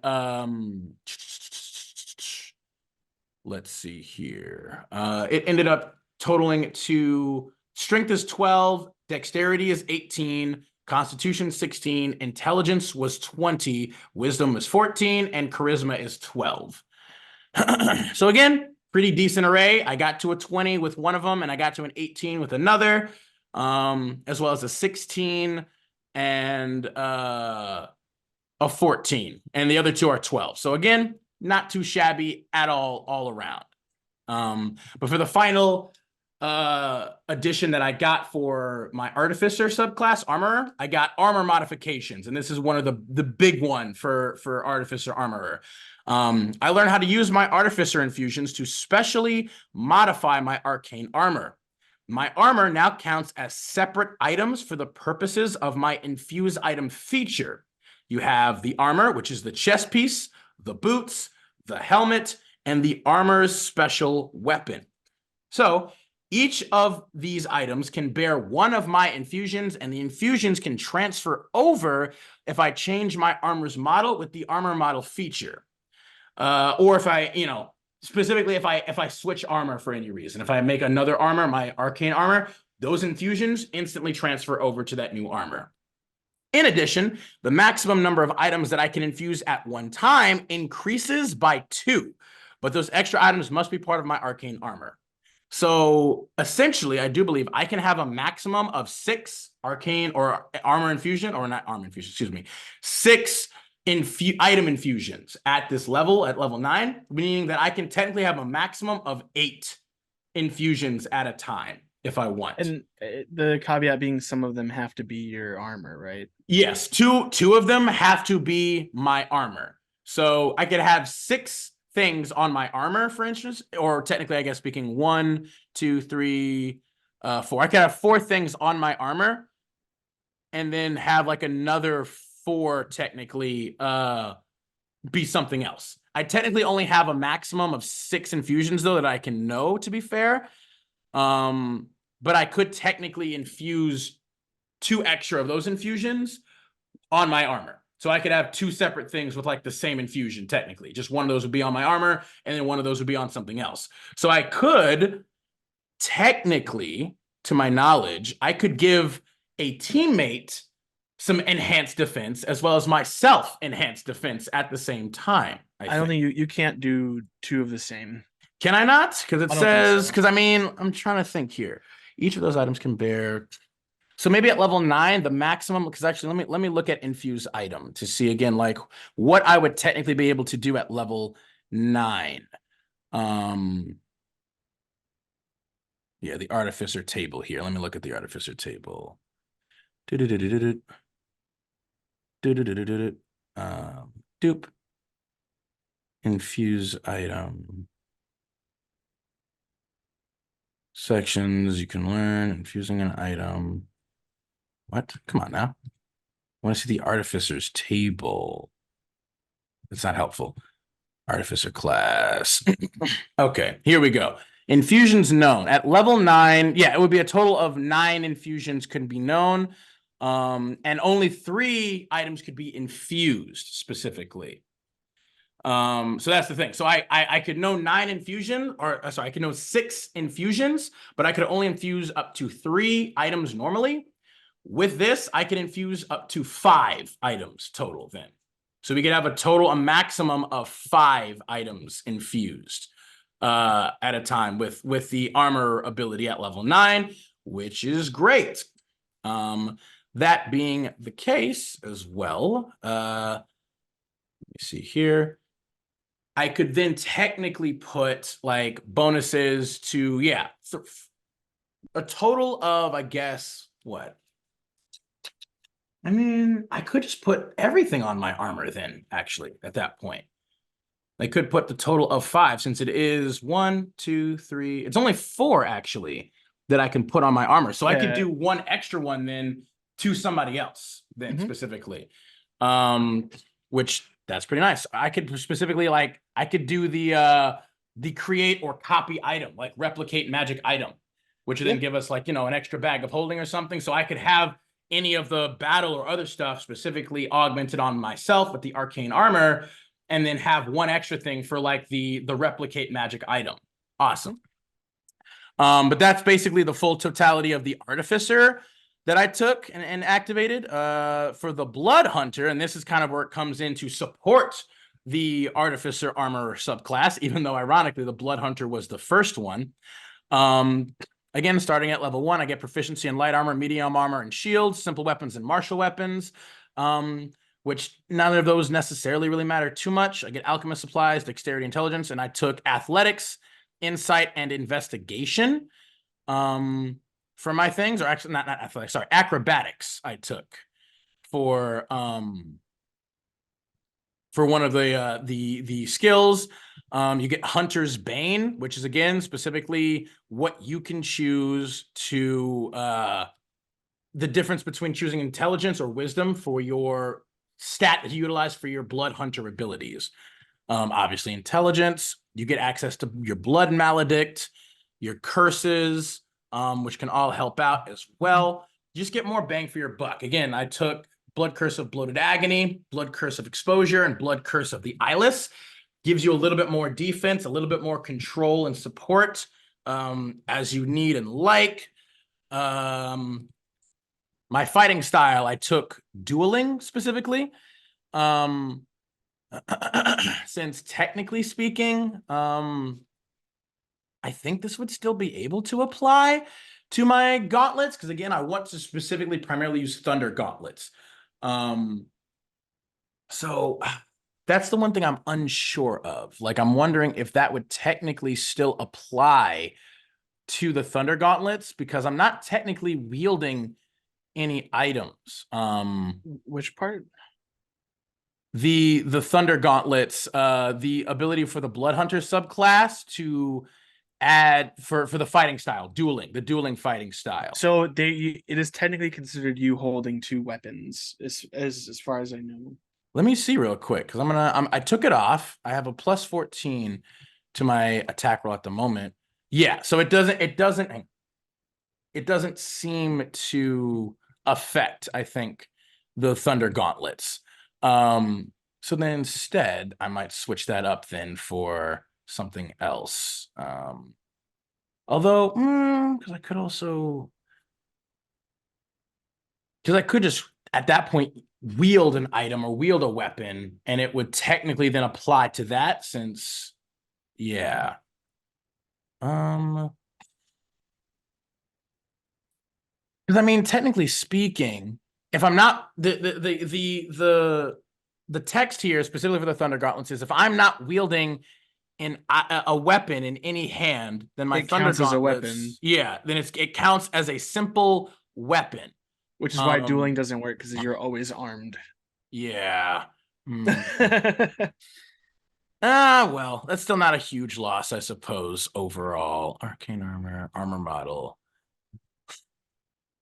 let's see here. It ended up totaling to strength is 12, dexterity is 18, constitution 16, intelligence was 20, wisdom was 14, and charisma is 12. So again, pretty decent array. I got to a 20 with one of them, and I got to an 18 with another, as well as a 16 and a 14. And the other two are 12. So again, not too shabby at all around. But for the final addition that I got for my artificer subclass armorer, I got armor modifications, and this is one of the big one for artificer armorer. I learned how to use my artificer infusions to specially modify my arcane armor. My armor now counts as separate items for the purposes of my infuse item feature. You have the armor, which is the chest piece, the boots, the helmet, and the armor's special weapon. So each of these items can bear one of my infusions, and the infusions can transfer over if I change my armor's model with the armor model feature. Or if I, specifically if I switch armor for any reason. If I make another armor, my arcane armor, those infusions instantly transfer over to that new armor. In addition, the maximum number of items that I can infuse at one time increases by 2, but those extra items must be part of my arcane armor. So essentially, I do believe I can have a maximum of 6 arcane or armor infusion, or not armor infusion, excuse me, 6 item infusions at this level, at level 9, meaning that I can technically have a maximum of 8 infusions at a time if I want. And the caveat being some of them have to be your armor, right? Yes, two of them have to be my armor. So I could have 6 things on my armor, for instance, or technically, I guess speaking, 1, 2, 3, 4. I could have 4 things on my armor, and then have like another 4 technically be something else. I technically only have a maximum of 6 infusions though that I can know, to be fair. But I could technically infuse 2 extra of those infusions on my armor. So I could have 2 separate things with like the same infusion, technically. Just one of those would be on my armor, and then one of those would be on something else. So I could technically, to my knowledge, I could give a teammate some enhanced defense as well as myself enhanced defense at the same time. I don't think you can't do 2 of the same. Can I not? Because it says, so. because I mean, I'm trying to think here. Each of those items can bear. So maybe at level 9, the maximum, because actually let me look at infuse item to see again, like what I would technically be able to do at level 9. Yeah, the artificer table here. Let me look at the artificer table. Doop. Infuse item. Sections you can learn, infusing an item. What? Come on now. I want to see the artificer's table. It's not helpful. Artificer class. Okay, here we go. Infusions known. At level 9, yeah, it would be a total of 9 infusions could be known. And only 3 items could be infused specifically. So that's the thing. So I could know 9 infusion, or sorry, I could know 6 infusions, but I could only infuse up to 3 items normally. With this, I can infuse up to 5 items total then. So we could have a maximum of 5 items infused at a time with the armor ability at level 9, which is great. That being the case as well, let me see here. I could then technically put like bonuses to, yeah, a total of, I guess, what? I mean, I could just put everything on my armor then, actually, at that point. I could put the total of 5 since it is 1, 2, 3. It's only 4 actually that I can put on my armor. So I could do 1 extra one then to somebody else then specifically, which that's pretty nice. I could specifically I could do the create or copy item, like replicate magic item. which would then give us like, you know, an extra bag of holding or something. So I could have any of the battle or other stuff specifically augmented on myself with the arcane armor, and then have one extra thing for like the replicate magic item. Awesome. But that's basically the full totality of the artificer that I took and activated. For the blood hunter, and this is kind of where it comes in to support the artificer armor subclass, even though ironically the blood hunter was the first one. Again, starting at level 1, I get proficiency in light armor, medium armor, and shields, simple weapons, and martial weapons, which none of those necessarily really matter too much. I get alchemist supplies, dexterity, intelligence, and I took athletics, insight, and investigation for my things, or actually not athletics, sorry, acrobatics I took for one of the skills. You get Hunter's Bane, which is again specifically what you can choose to the difference between choosing intelligence or wisdom for your stat that you utilize for your blood hunter abilities. Obviously intelligence, you get access to your blood maledict, your curses, which can all help out as well. You just get more bang for your buck. Again, I took Blood Curse of Bloated Agony, Blood Curse of Exposure, and Blood Curse of the Eyeless. Gives you a little bit more defense, a little bit more control and support as you need and like. My fighting style, I took dueling specifically. Since technically speaking, I think this would still be able to apply to my gauntlets, because again, I want to specifically primarily use thunder gauntlets. So that's the one thing I'm unsure of. Like, I'm wondering if that would technically still apply to the thunder gauntlets, because I'm not technically wielding any items. Which part? The thunder gauntlets, the ability for the blood hunter subclass to add for the fighting style, the dueling fighting style. So it is technically considered you holding 2 weapons, as far as I know. Let me see real quick, because I took it off. I have a plus 14 to my attack roll at the moment. Yeah, so it doesn't seem to affect, I think, the thunder gauntlets. So then instead, I might switch that up then for something else. Although, because I could just at that point wield an item or wield a weapon, and it would technically then apply to that, since, yeah. Because I mean, technically speaking, if I'm not the text here specifically for the thunder gauntlets is, if I'm not wielding a weapon in any hand, then my thunder gauntlets, as a weapon. Yeah, then it counts as a simple weapon. Which is why dueling doesn't work, because you're always armed. Yeah. Well, that's still not a huge loss, I suppose, overall. Arcane armor model.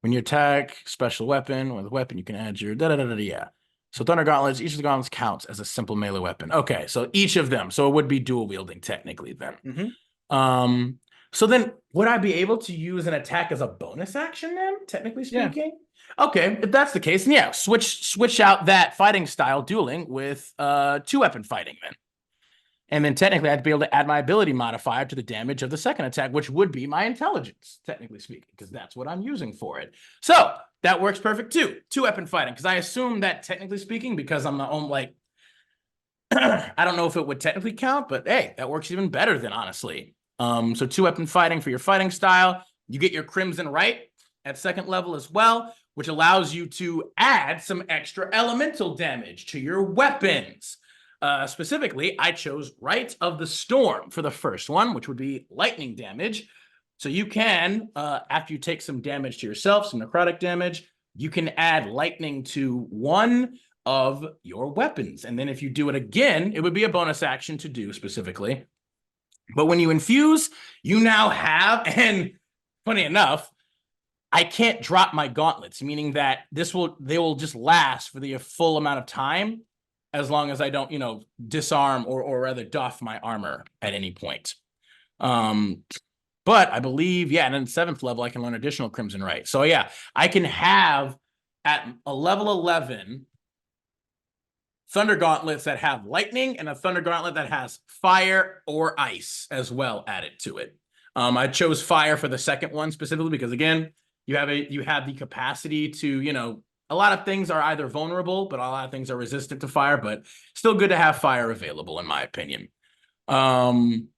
When you attack, special weapon, with a weapon, you can add your yeah. So thunder gauntlets, each of the gauntlets counts as a simple melee weapon. Okay, so each of them. So it would be dual wielding technically then. Mm-hmm. So then would I be able to use an attack as a bonus action then, technically speaking? Yeah. Okay, if that's the case, then yeah, switch out that fighting style dueling with 2-weapon fighting then. And then technically I'd be able to add my ability modifier to the damage of the second attack, which would be my intelligence, technically speaking, because that's what I'm using for it. So that works perfect too. 2-weapon fighting, because I assume that technically speaking, because I'm the only, like, I don't know if it would technically count, but hey, that works even better than, honestly. So 2-weapon fighting for your fighting style. You get your Crimson Right at 2nd level as well, which allows you to add some extra elemental damage to your weapons. Specifically, I chose Rite of the Storm for the first one, which would be lightning damage. So you can, after you take some damage to yourself, some necrotic damage, you can add lightning to one of your weapons. And then if you do it again, it would be a bonus action to do specifically. But when you infuse, you now have, and funny enough, I can't drop my gauntlets, meaning that they will just last for the full amount of time, as long as I don't, disarm or rather doff my armor at any point. But I believe, yeah, and then 7th level, I can learn additional Crimson Right. So yeah, I can have at a level 11 Thunder Gauntlets that have lightning and a Thunder Gauntlet that has fire or ice as well added to it. I chose fire for the second one specifically because, again, you have the capacity to, you know, a lot of things are either vulnerable, but a lot of things are resistant to fire, but still good to have fire available, in my opinion. From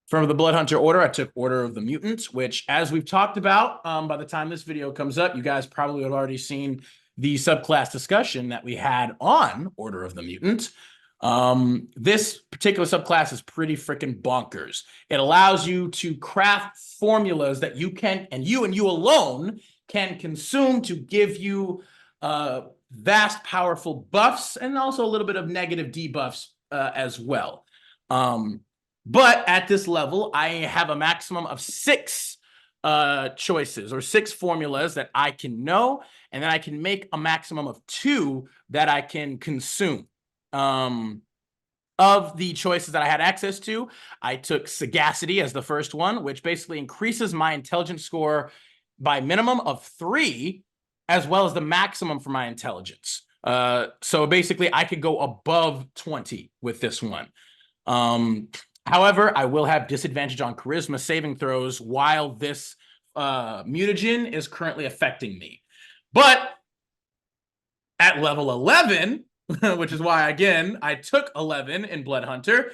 the Blood Hunter order, I took Order of the Mutant, which, as we've talked about, by the time this video comes up, you guys probably have already seen the subclass discussion that we had on Order of the Mutant. This particular subclass is pretty freaking bonkers. It allows you to craft formulas that you can, and you alone can consume to give you vast, powerful buffs and also a little bit of negative debuffs as well. But at this level, I have a maximum of 6 choices or 6 formulas that I can know, and then I can make a maximum of 2 that I can consume. Of the choices that I had access to, I took Sagacity as the first one, which basically increases my intelligence score by minimum of 3, as well as the maximum for my intelligence. So basically, I could go above 20 with this one. However, I will have disadvantage on charisma saving throws while this mutagen is currently affecting me. But at level 11, which is why, again, I took 11 in Blood Hunter,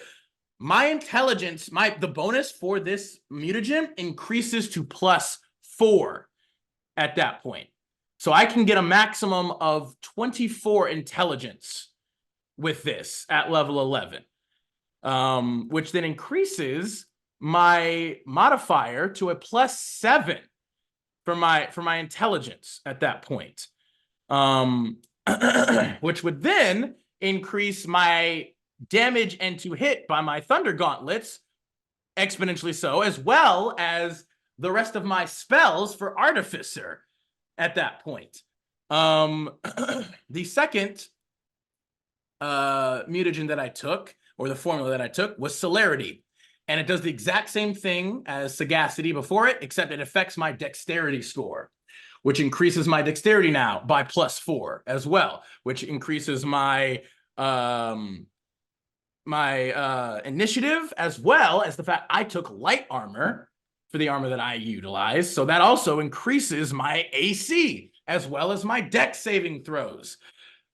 my intelligence, the bonus for this mutagen increases to +4 at that point. So I can get a maximum of 24 intelligence with this at level 11. Which then increases my modifier to a +7 for my intelligence at that point. Which would then increase my damage and to hit by my Thunder Gauntlets exponentially so, as well as the rest of my spells for Artificer at that point. The second mutagen that I took, or the formula that I took, was Celerity. And it does the exact same thing as Sagacity before it, except it affects my dexterity score, which increases my dexterity now by +4 as well, which increases my initiative, as well as the fact I took light armor for the armor that I utilize. So that also increases my AC, as well as my dex saving throws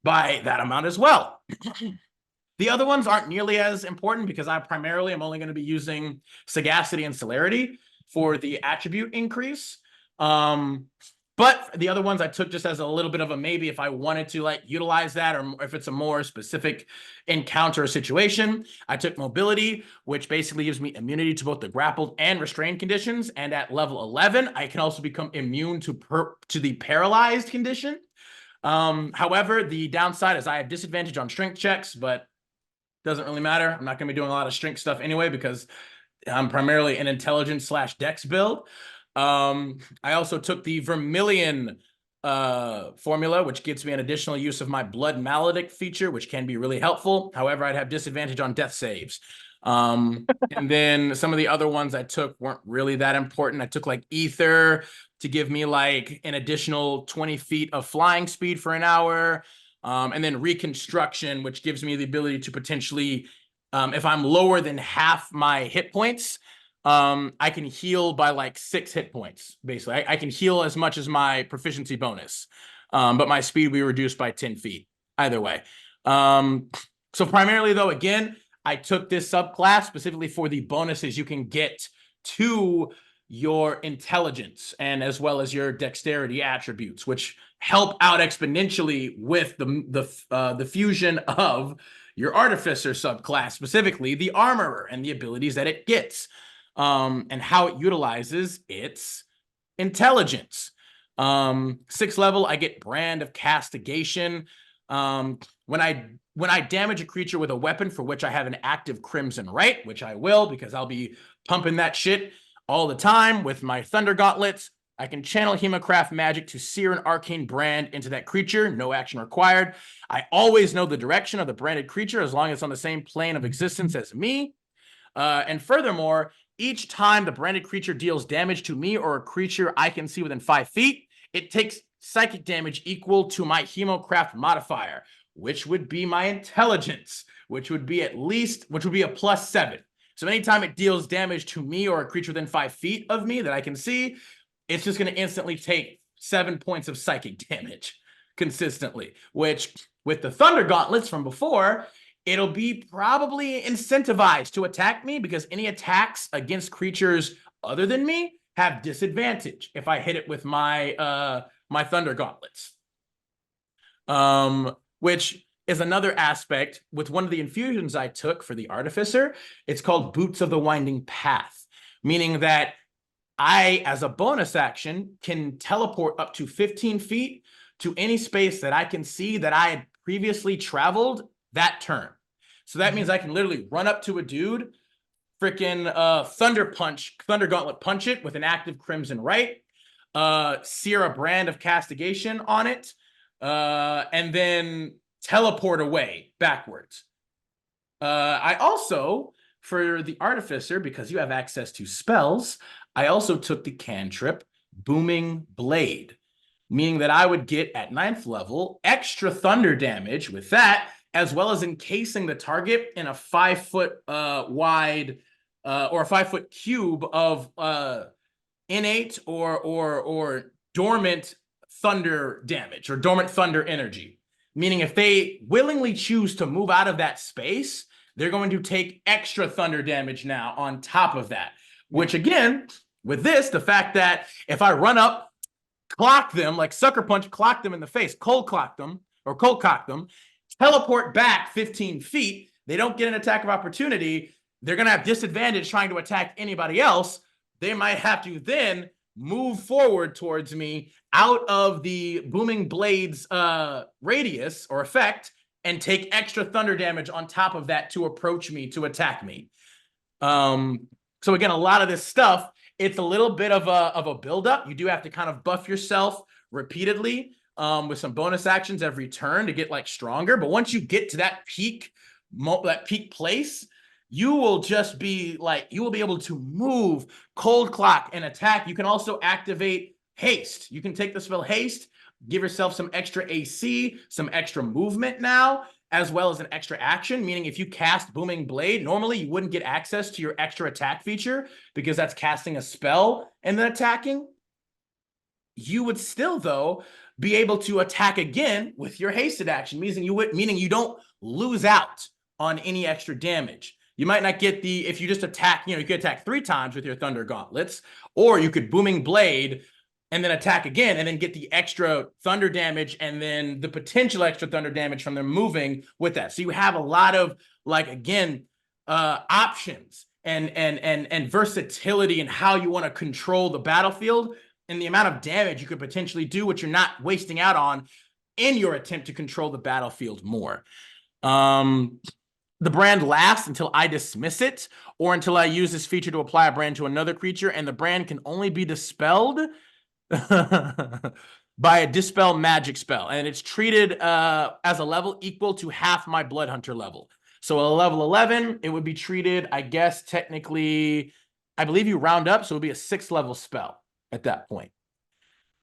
by that amount as well. The other ones aren't nearly as important because I primarily am only going to be using Sagacity and Celerity for the attribute increase. But the other ones I took just as a little bit of a maybe if I wanted to like utilize that, or if it's a more specific encounter or situation. I took Mobility, which basically gives me immunity to both the grappled and restrained conditions. And at level 11, I can also become immune to the paralyzed condition. However, the downside is I have disadvantage on strength checks, but doesn't really matter. I'm not going to be doing a lot of strength stuff anyway because I'm primarily an intelligence / dex build. I also took the Vermilion formula, which gives me an additional use of my Blood Maledict feature, which can be really helpful. However, I'd have disadvantage on death saves. And then some of the other ones I took weren't really that important. I took like Ether to give me like an additional 20 feet of flying speed for an hour. And then Reconstruction, which gives me the ability to potentially, if I'm lower than half my hit points, I can heal by like 6 hit points, basically. I can heal as much as my proficiency bonus, but my speed will be reduced by 10 feet, either way. So primarily, though, again, I took this subclass specifically for the bonuses you can get to your intelligence and as well as your dexterity attributes, which help out exponentially with the fusion of your Artificer subclass, specifically the Armorer and the abilities that it gets, and how it utilizes its intelligence. 6th level, I get Brand of Castigation. When I damage a creature with a weapon for which I have an active Crimson Right, which I will because I'll be pumping that shit all the time with my Thunder Gauntlets, I can channel Hemocraft magic to sear an arcane brand into that creature. No action required. I always know the direction of the branded creature as long as it's on the same plane of existence as me. And furthermore, each time the branded creature deals damage to me or a creature I can see within 5 feet, it takes psychic damage equal to my Hemocraft modifier, which would be my intelligence, which would be a +7. So anytime it deals damage to me or a creature within 5 feet of me that I can see, it's just going to instantly take 7 points of psychic damage consistently, which with the Thunder Gauntlets from before, it'll be probably incentivized to attack me because any attacks against creatures other than me have disadvantage if I hit it with my my Thunder Gauntlets. Which is another aspect with one of the infusions I took for the Artificer. It's called Boots of the Winding Path, meaning that I, as a bonus action, can teleport up to 15 feet to any space that I can see that I had previously traveled that turn. So that means I can literally run up to a dude, freaking Thunder Gauntlet punch it with an active Crimson Right, sear a brand of castigation on it, and then teleport away backwards. I also, for the Artificer, because you have access to spells, I also took the cantrip Booming Blade, meaning that I would get at 9th level extra thunder damage with that, as well as encasing the target in a 5-foot wide or a 5-foot cube of innate or dormant thunder damage or dormant thunder energy. Meaning if they willingly choose to move out of that space, they're going to take extra thunder damage now on top of that. Which again, with this, the fact that if I run up, clock them, like Sucker Punch, clock them in the face, cold cock them, teleport back 15 feet, they don't get an attack of opportunity, they're going to have disadvantage trying to attack anybody else. They might have to then move forward towards me out of the Booming Blade's radius or effect and take extra thunder damage on top of that to approach me, to attack me. So again, a lot of this stuff, it's a little bit of a buildup. You do have to kind of buff yourself repeatedly with some bonus actions every turn to get like stronger. But once you get to that peak place, you will just be like, you will be able to move, cold clock, and attack. You can also activate haste. You can take the spell haste, give yourself some extra AC, some extra movement now, as well as an extra action, meaning if you cast Booming Blade, normally you wouldn't get access to your extra attack feature because that's casting a spell and then attacking. You would still, though, be able to attack again with your hasted action, meaning you don't lose out on any extra damage. You might not get the, if you just attack, you could attack 3 times with your Thunder Gauntlets, or you could Booming Blade and then attack again and then get the extra thunder damage and then the potential extra thunder damage from them moving with that. So you have a lot of, like, again, options and versatility in how you want to control the battlefield and the amount of damage you could potentially do, which you're not wasting out on in your attempt to control the battlefield more. The brand lasts until I dismiss it or until I use this feature to apply a brand to another creature, and the brand can only be dispelled by a dispel magic spell, and it's treated as a level equal to half my Blood Hunter level. So a level 11, it would be treated, I guess, technically, I believe you round up, so it would be a 6th level spell at that point.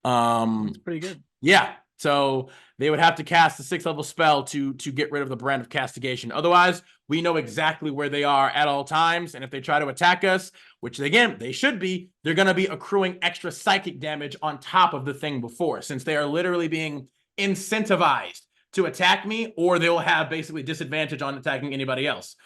That's pretty good. Yeah. So they would have to cast a 6th level spell to get rid of the brand of castigation. Otherwise, we know exactly where they are at all times. And if they try to attack us, which again, they should be, they're going to be accruing extra psychic damage on top of the thing before, since they are literally being incentivized to attack me, or they'll have basically disadvantage on attacking anybody else.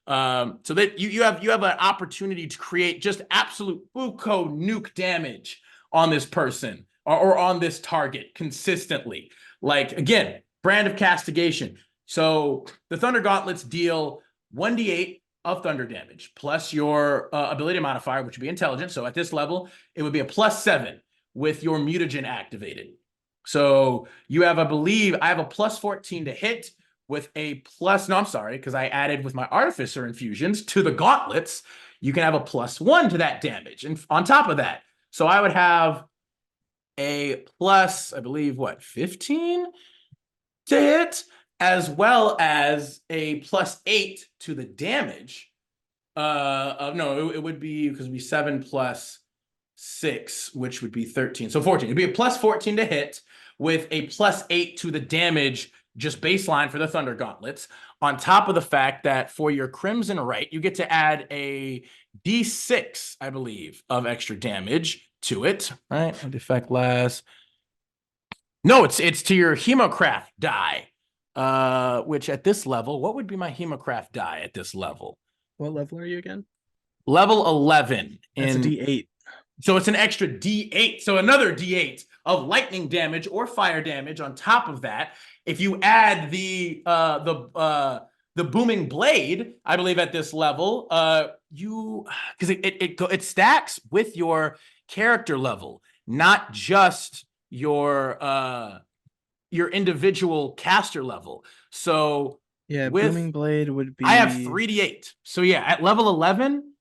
So that you have an opportunity to create just absolute buco nuke damage on this person or on this target consistently. Like, again, brand of castigation. So the Thunder Gauntlets deal 1d8 of thunder damage plus your ability modifier, which would be intelligence. So at this level, it would be a +7 with your mutagen activated. So you have, I believe, I have a +14 to hit with a because I added with my Artificer infusions to the gauntlets, you can have a +1 to that damage. And on top of that, so I would have a plus, I believe, 15 to hit, as well as a +8 to the damage. No, it would be because it'd be 7 plus 6, which would be 13. So 14. It'd be a plus 14 to hit with a plus 8 to the damage, just baseline for the Thunder Gauntlets. On top of the fact that for your Crimson Right, you get to add a D6, I believe, of extra damage to it. Right? Defect last. No, it's to your Hemocraft die. Which at this level, what would be my Hemocraft die at this level? What level are you again? Level 11. That's a D8. So it's an extra D8. So another D8 of lightning damage or fire damage on top of that. If you add the booming blade, I believe at this level, because it stacks with your character level, not just your individual caster level. So yeah, booming blade would be. I have 3d8. So yeah, at level 11.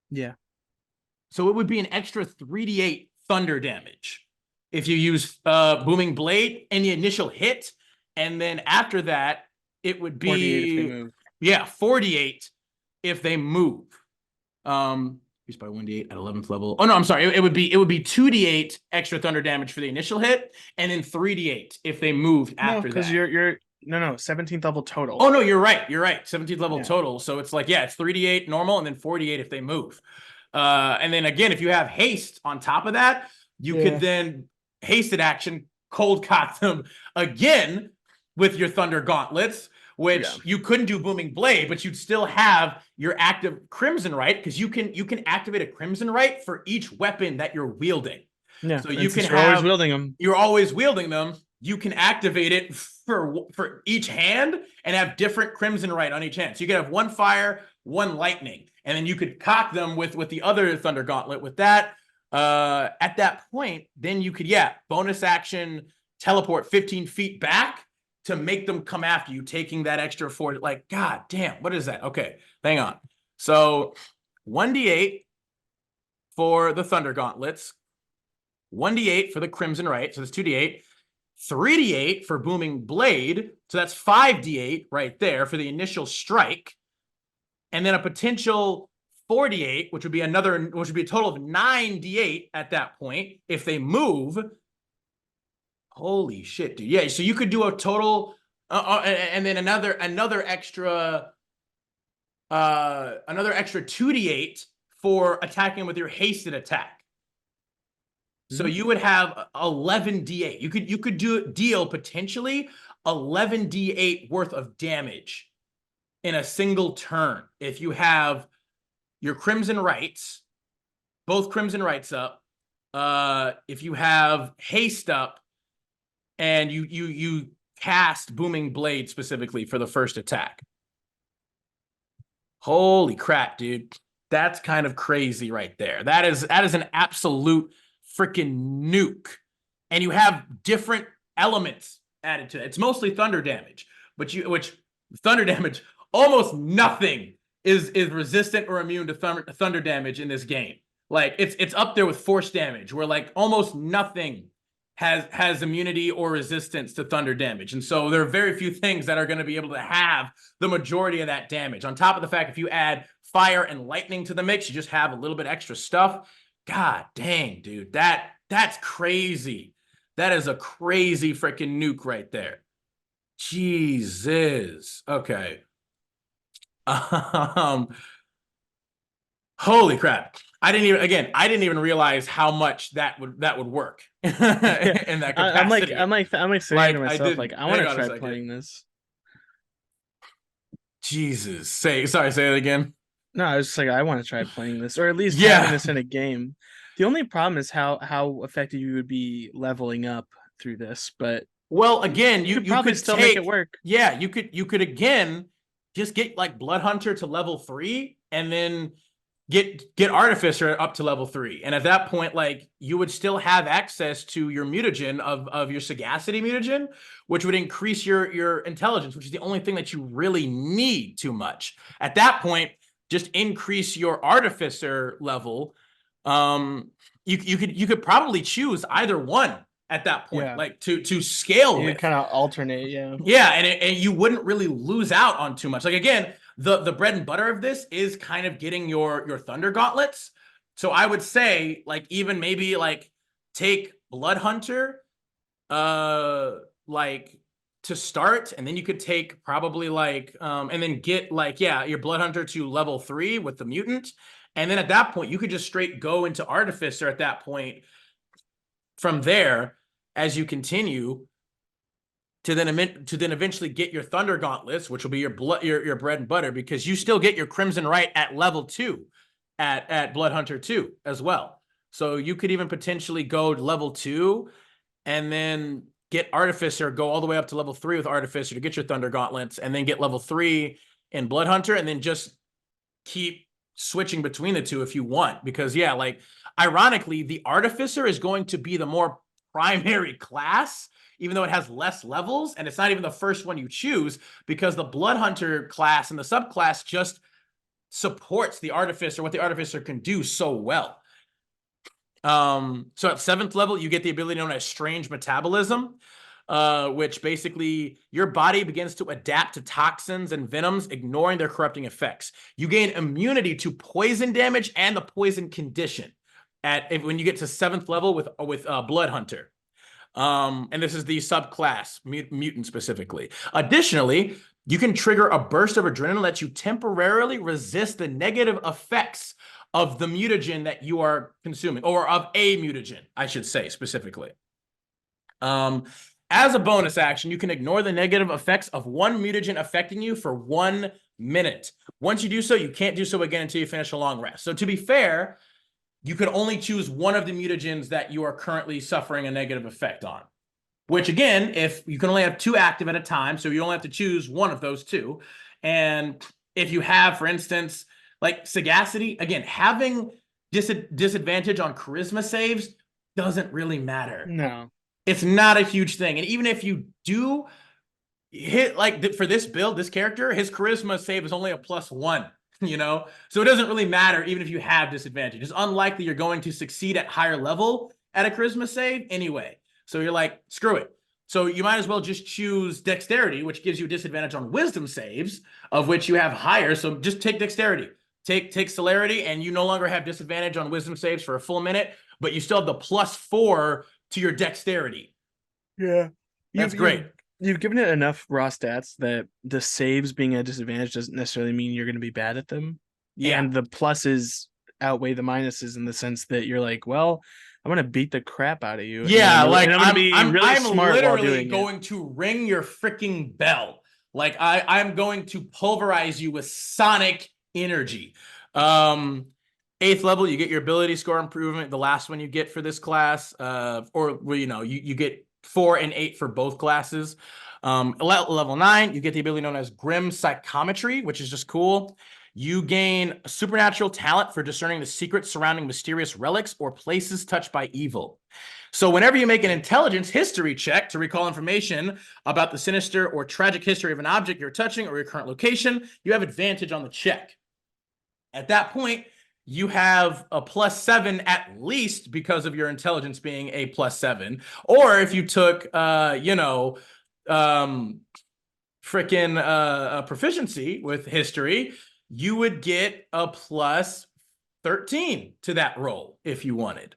Yeah. So it would be an extra 3d8 thunder damage if you use booming blade in the initial hit, and then after that it would be 48 if they move. Yeah, 48 if they move. Used by 1d8 at 11th level. Oh no, I'm sorry. It would be 2d8 extra thunder damage for the initial hit, and then 3d8 if they moved after that. Because you're 17th level total. Oh no, you're right. 17th level total. So it's like, yeah, it's 3d8 normal and then 48 if they move. And then again, if you have haste on top of that, you could then hasted action cold cock them again with your Thunder Gauntlets, which you couldn't do Booming Blade, but you'd still have your active Crimson Right, because you can activate a Crimson Right for each weapon that you're wielding. Yeah, so you can you're always wielding them. You're always wielding them. You can activate it for each hand and have different Crimson Right on each hand. So you could have one fire, one lightning, and then you could cock them with the other Thunder Gauntlet with that. At that point, then you could, bonus action, teleport 15 feet back to make them come after you, taking that extra 4. Like, god damn, what is that? Okay, hang on. So 1d8 for the Thunder Gauntlets, 1d8 for the Crimson Right, so that's 2d8, 3d8 for Booming Blade, so that's 5d8 right there for the initial strike, and then a potential 4d8, which would be a total of 9d8 at that point if they move. Holy shit, dude! Yeah, so you could do a total, and then another extra 2d8 for attacking with your hasted attack. So you would have 11d8. You could deal potentially 11d8 worth of damage in a single turn if you have your Crimson Rights, both Crimson Rights up. If you have haste up, and you cast Booming Blade specifically for the first attack. Holy crap, dude! That's kind of crazy right there. That is an absolute freaking nuke. And you have different elements added to it. It's mostly thunder damage, which thunder damage, almost nothing is resistant or immune to thunder damage in this game. Like it's up there with force damage, where like almost nothing has immunity or resistance to thunder damage. And so there are very few things that are going to be able to have the majority of that damage. On top of the fact, if you add fire and lightning to the mix, you just have a little bit extra stuff. God dang, dude, that's crazy. That is a crazy freaking nuke right there. Jesus. Okay. Holy crap. I didn't even realize how much that would work in that capacity. I'm like saying to myself, I want to try playing this. Jesus. Say it again. No, I was just like, I want to try playing this, or at least having this in a game. The only problem is how effective you would be leveling up through this. But well, again, you could still make it work. Yeah, you could again just get like Blood Hunter to level 3, and then get Artificer up to level 3. And at that point, like, you would still have access to your mutagen of your Sagacity mutagen, which would increase your intelligence, which is the only thing that you really need too much. At that point, just increase your Artificer level. You could probably choose either one at that point, like to scale with. Kind of alternate, yeah, and you wouldn't really lose out on too much. Like, again, the bread and butter of this is kind of getting your thunder gauntlets. So I would say like even maybe like take Blood Hunter like to start, and then you could take probably like and then get like your Blood Hunter to level 3 with the mutant, and then at that point you could just straight go into Artificer at that point from there as you continue to then eventually get your Thunder Gauntlets, which will be your bread and butter, because you still get your Crimson Right at level 2 at Blood Hunter 2 as well. So you could even potentially go level 2 and then get Artificer, go all the way up to level 3 with Artificer to get your Thunder Gauntlets, and then get level 3 in Blood Hunter, and then just keep switching between the two if you want. Because like ironically, the Artificer is going to be the more primary class, even though it has less levels, and it's not even the first one you choose, because the Blood Hunter class and the subclass just supports the Artificer, what the Artificer can do so well. So at 7th level, you get the ability known as Strange Metabolism, which basically your body begins to adapt to toxins and venoms, ignoring their corrupting effects. You gain immunity to poison damage and the poison condition when you get to 7th level with Blood Hunter. And this is the subclass, mutant specifically. Additionally, you can trigger a burst of adrenaline that lets you temporarily resist the negative effects of the mutagen that you are consuming, or of a mutagen, I should say specifically. As a bonus action, you can ignore the negative effects of one mutagen affecting you for 1 minute. Once you do so, you can't do so again until you finish a long rest. So to be fair, you could only choose one of the mutagens that you are currently suffering a negative effect on. Which again, if you can only have 2 active at a time, so you only have to choose one of those 2. And if you have, for instance, like Sagacity, again, having disadvantage on charisma saves doesn't really matter. No. It's not a huge thing. And even if you do hit, like for this build, this character, his charisma save is only a +1. So it doesn't really matter even if you have disadvantage. It's unlikely you're going to succeed at higher level at a charisma save anyway. So you're like, screw it. So you might as well just choose Dexterity, which gives you a disadvantage on wisdom saves, of which you have higher. So just take Dexterity. Take Celerity, and you no longer have disadvantage on wisdom saves for a full minute, but you still have the +4 to your Dexterity. Yeah. That's great. You've given it enough raw stats that the saves being a disadvantage doesn't necessarily mean you're going to be bad at them. Yeah. And the pluses outweigh the minuses in the sense that you're like, well, I'm going to beat the crap out of you. Yeah, and I'm going to be really smart while literally doing going it. to ring your freaking bell. Like I'm going to pulverize you with sonic energy. 8th level, you get your ability score improvement, the last one you get for this class, or you get 4 and 8 for both classes. Level 9, you get the ability known as Grim Psychometry, which is just cool. You gain supernatural talent for discerning the secrets surrounding mysterious relics or places touched by evil. So whenever you make an intelligence history check to recall information about the sinister or tragic history of an object you're touching or your current location, you have advantage on the check. At that point, you have a +7 at least because of your intelligence being a +7. Or if you took, proficiency with history, you would get a +13 to that roll if you wanted.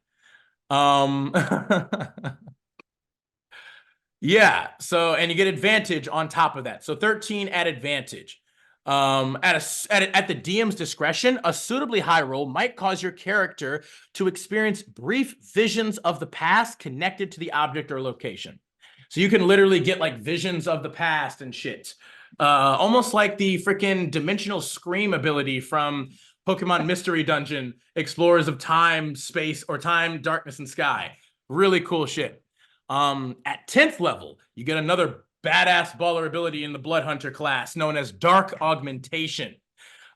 Yeah, so, and you get advantage on top of that. So 13 at advantage. At the DM's discretion, a suitably high roll might cause your character to experience brief visions of the past connected to the object or location. So you can literally get like visions of the past and shit. Almost like the freaking dimensional scream ability from Pokemon Mystery Dungeon, Explorers of Time, Space, or Time, Darkness, and Sky. Really cool shit. At 10th level, you get another badass baller ability in the Blood Hunter class known as Dark Augmentation.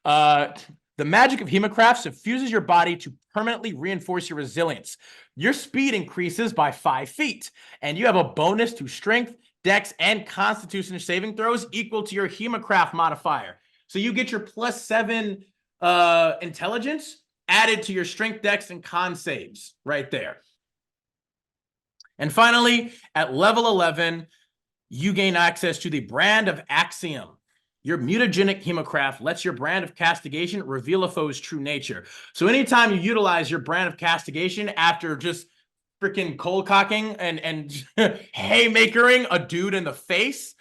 The magic of Hemocraft suffuses your body to permanently reinforce your resilience. Your speed increases by 5 feet, and you have a bonus to strength, dex, and constitution saving throws equal to your Hemocraft modifier. So you get your +7 intelligence added to your strength, dex, and con saves right there. And finally, at level 11, you gain access to the Brand of Axiom. Your mutagenic hemocraft lets your brand of castigation reveal a foe's true nature. So anytime you utilize your brand of castigation after just freaking cold cocking and haymakering a dude in the face,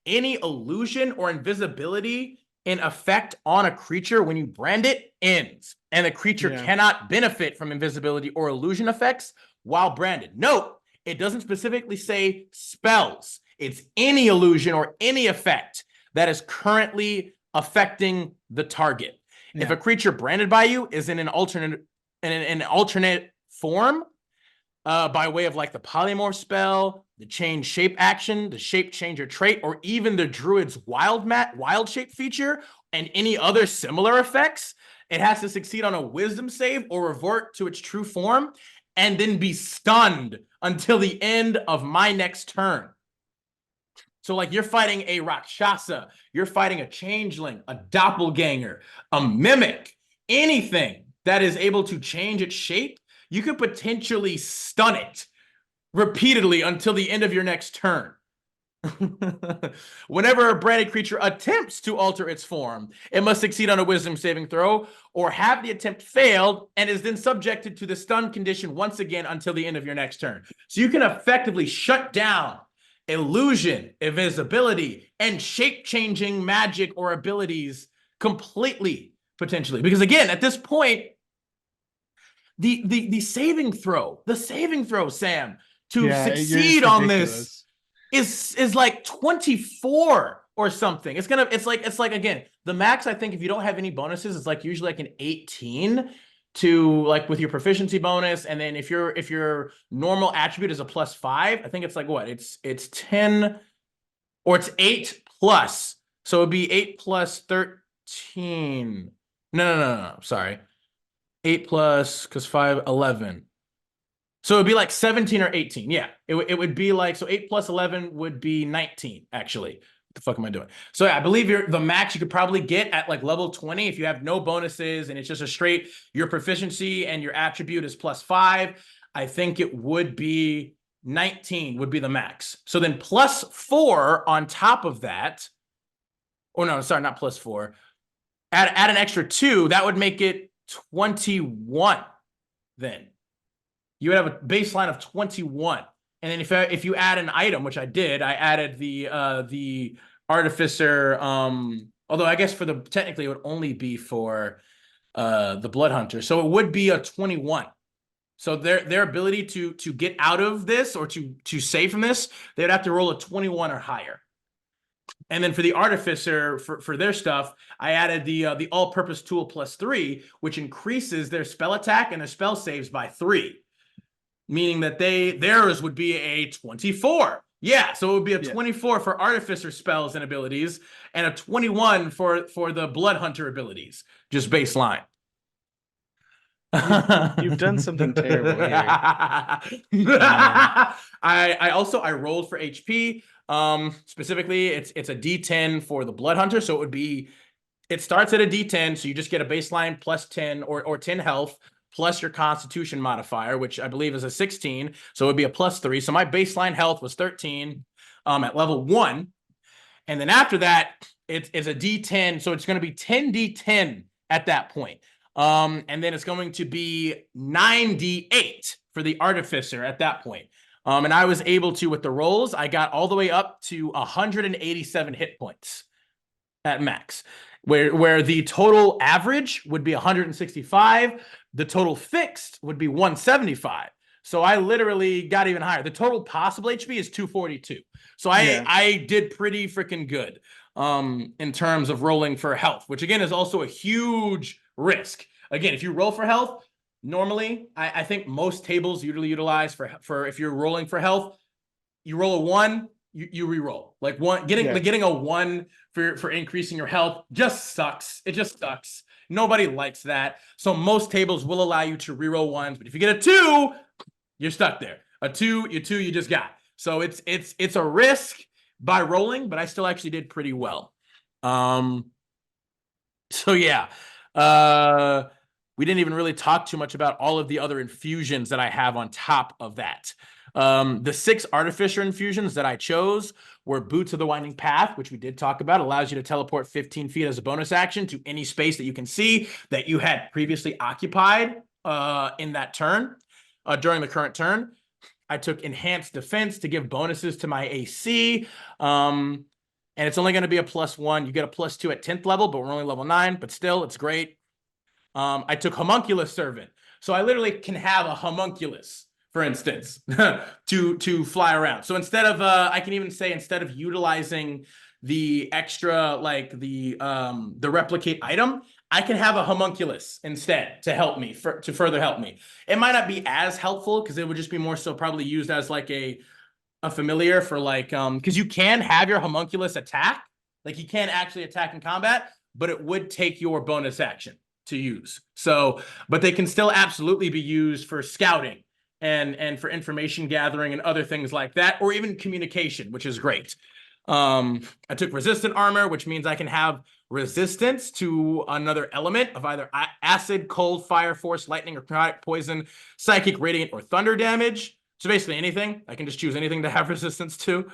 any illusion or invisibility in effect on a creature when you brand it ends, and the creature cannot benefit from invisibility or illusion effects while branded. Note, it doesn't specifically say spells. It's any illusion or any effect that is currently affecting the target. If a creature branded by you is in an alternate form, by way of like the polymorph spell, the change shape action, the shape changer trait, or even the druid's wild shape feature, and any other similar effects, it has to succeed on a wisdom save or revert to its true form, and then be stunned until the end of my next turn. So like you're fighting a Rakshasa, you're fighting a changeling, a doppelganger, a mimic, anything that is able to change its shape, you could potentially stun it repeatedly until the end of your next turn. Whenever a branded creature attempts to alter its form, it must succeed on a wisdom saving throw or have the attempt failed and is then subjected to the stun condition once again until the end of your next turn. So you can effectively shut down illusion, invisibility, and shape-changing magic or abilities completely, potentially. Because again, at this point, the saving throw, Sam, to succeed on this is like 24 or something. It's like again, the max, I think if you don't have any bonuses, it's like usually like an 18 to like with your proficiency bonus, and then if your normal attribute is a +5, I think it's like what? It's 10 or it's 8 plus. So it'd be 8 plus 13. No, sorry. 8 plus, because 5, 11. So it'd be like 17 or 18. Yeah, it would be like, so 8 plus 11 would be 19, actually. What the fuck am I doing? So yeah, I believe the max you could probably get at like level 20 if you have no bonuses and it's just a straight, your proficiency and your attribute is +5. I think it would be 19 would be the max. So then +4 on top of that. Oh no, sorry, not +4. Add an extra 2, that would make it 21 then. You would have a baseline of 21. And then if you add an item, which I did, I added the artificer, although I guess technically it would only be for the blood hunter. So it would be a 21. So their ability to get out of this or to save from this, they'd have to roll a 21 or higher. And then for the artificer, for their stuff, I added the all-purpose tool +3, which increases their spell attack and their spell saves by 3, meaning that theirs would be a 24. Yeah, so it would be a 24 for artificer spells and abilities, and a 21 for the blood hunter abilities, just baseline. You've done something terrible here. I rolled for HP. Specifically, it's a D10 for the blood hunter, so it starts at a D10, so you just get a baseline +10 or 10 health plus your constitution modifier, which I believe is a 16, so it would be a +3. So my baseline health was 13 at level 1, and then after that it's a D10, so it's going to be 10d10 at that point. And then it's going to be 9d8 for the artificer at that point. And I was able to, with the rolls, I got all the way up to 187 hit points at max, where the total average would be 165. The total fixed would be 175. So I literally got even higher. The total possible HP is 242. So I did pretty freaking good in terms of rolling for health, which again is also a huge risk. Again, if you roll for health, normally I think most tables usually utilize for if you're rolling for health, you roll a 1, you re-roll. Like getting a 1 for increasing your health just sucks. It just sucks. Nobody likes that. So most tables will allow you to re-roll 1s, but if you get a 2, you're stuck there. A 2, you just got. So it's a risk by rolling, but I still actually did pretty well. So yeah. We didn't even really talk too much about all of the other infusions that I have on top of that. The 6 artificer infusions that I chose were Boots of the Winding Path, which we did talk about, allows you to teleport 15 feet as a bonus action to any space that you can see that you had previously occupied in that turn, during the current turn. I took Enhanced Defense to give bonuses to my AC. And it's only going to be a +1. You get a +2 at 10th level, but we're only level 9, but still, it's great. I took Homunculus Servant. So I literally can have a homunculus, for instance, to fly around. So instead of, I can even say instead of utilizing the extra, like the replicate item, I can have a homunculus instead to help me, to further help me. It might not be as helpful because it would just be more so probably used as like a familiar for like, because you can have your homunculus attack, like you can actually attack in combat, but it would take your bonus action to use. So, but they can still absolutely be used for scouting and for information gathering and other things like that, or even communication, which is great. I took resistant armor, which means I can have resistance to another element of either acid, cold, fire, force, lightning, or necrotic, poison, psychic, radiant, or thunder damage. So basically anything. I can just choose anything to have resistance to.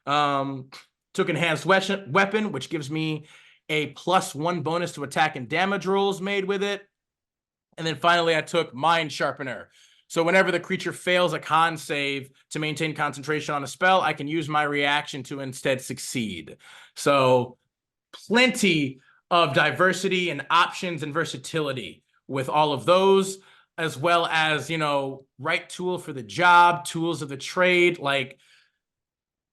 Took enhanced weapon, which gives me a +1 bonus to attack and damage rolls made with it. And then finally, I took Mind Sharpener. So whenever the creature fails a con save to maintain concentration on a spell, I can use my reaction to instead succeed. So plenty of diversity and options and versatility with all of those, as well as, you know, right tool for the job, tools of the trade. Like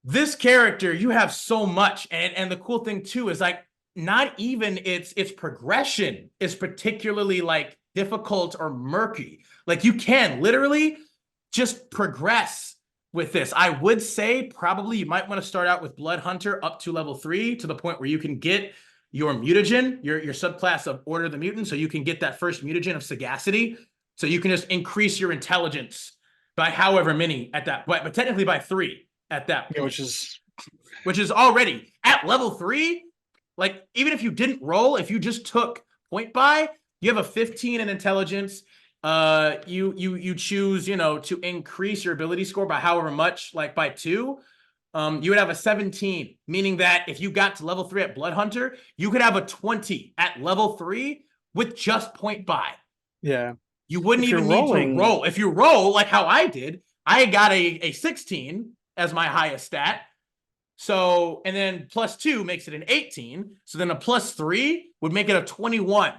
this character, you have so much. And the cool thing too is like, not even its progression is particularly like difficult or murky. Like you can literally just progress with this. I would say probably you might want to start out with Blood Hunter up to level 3 to the point where you can get your mutagen, your subclass of Order of the Mutant, so you can get that first mutagen of Sagacity. So you can just increase your intelligence by however many at that point, but technically by 3 at that point. Yeah, which is already at level 3. Like, even if you didn't roll, if you just took point buy, you have a 15 in intelligence. You choose, you know, to increase your ability score by however much, like by 2. You would have a 17, meaning that if you got to level 3 at Blood Hunter, you could have a 20 at level 3 with just point buy. Yeah. You wouldn't even need to roll. If you roll like how I did, I got a 16 as my highest stat. So, and then +2 makes it an 18. So then a +3 would make it a 21.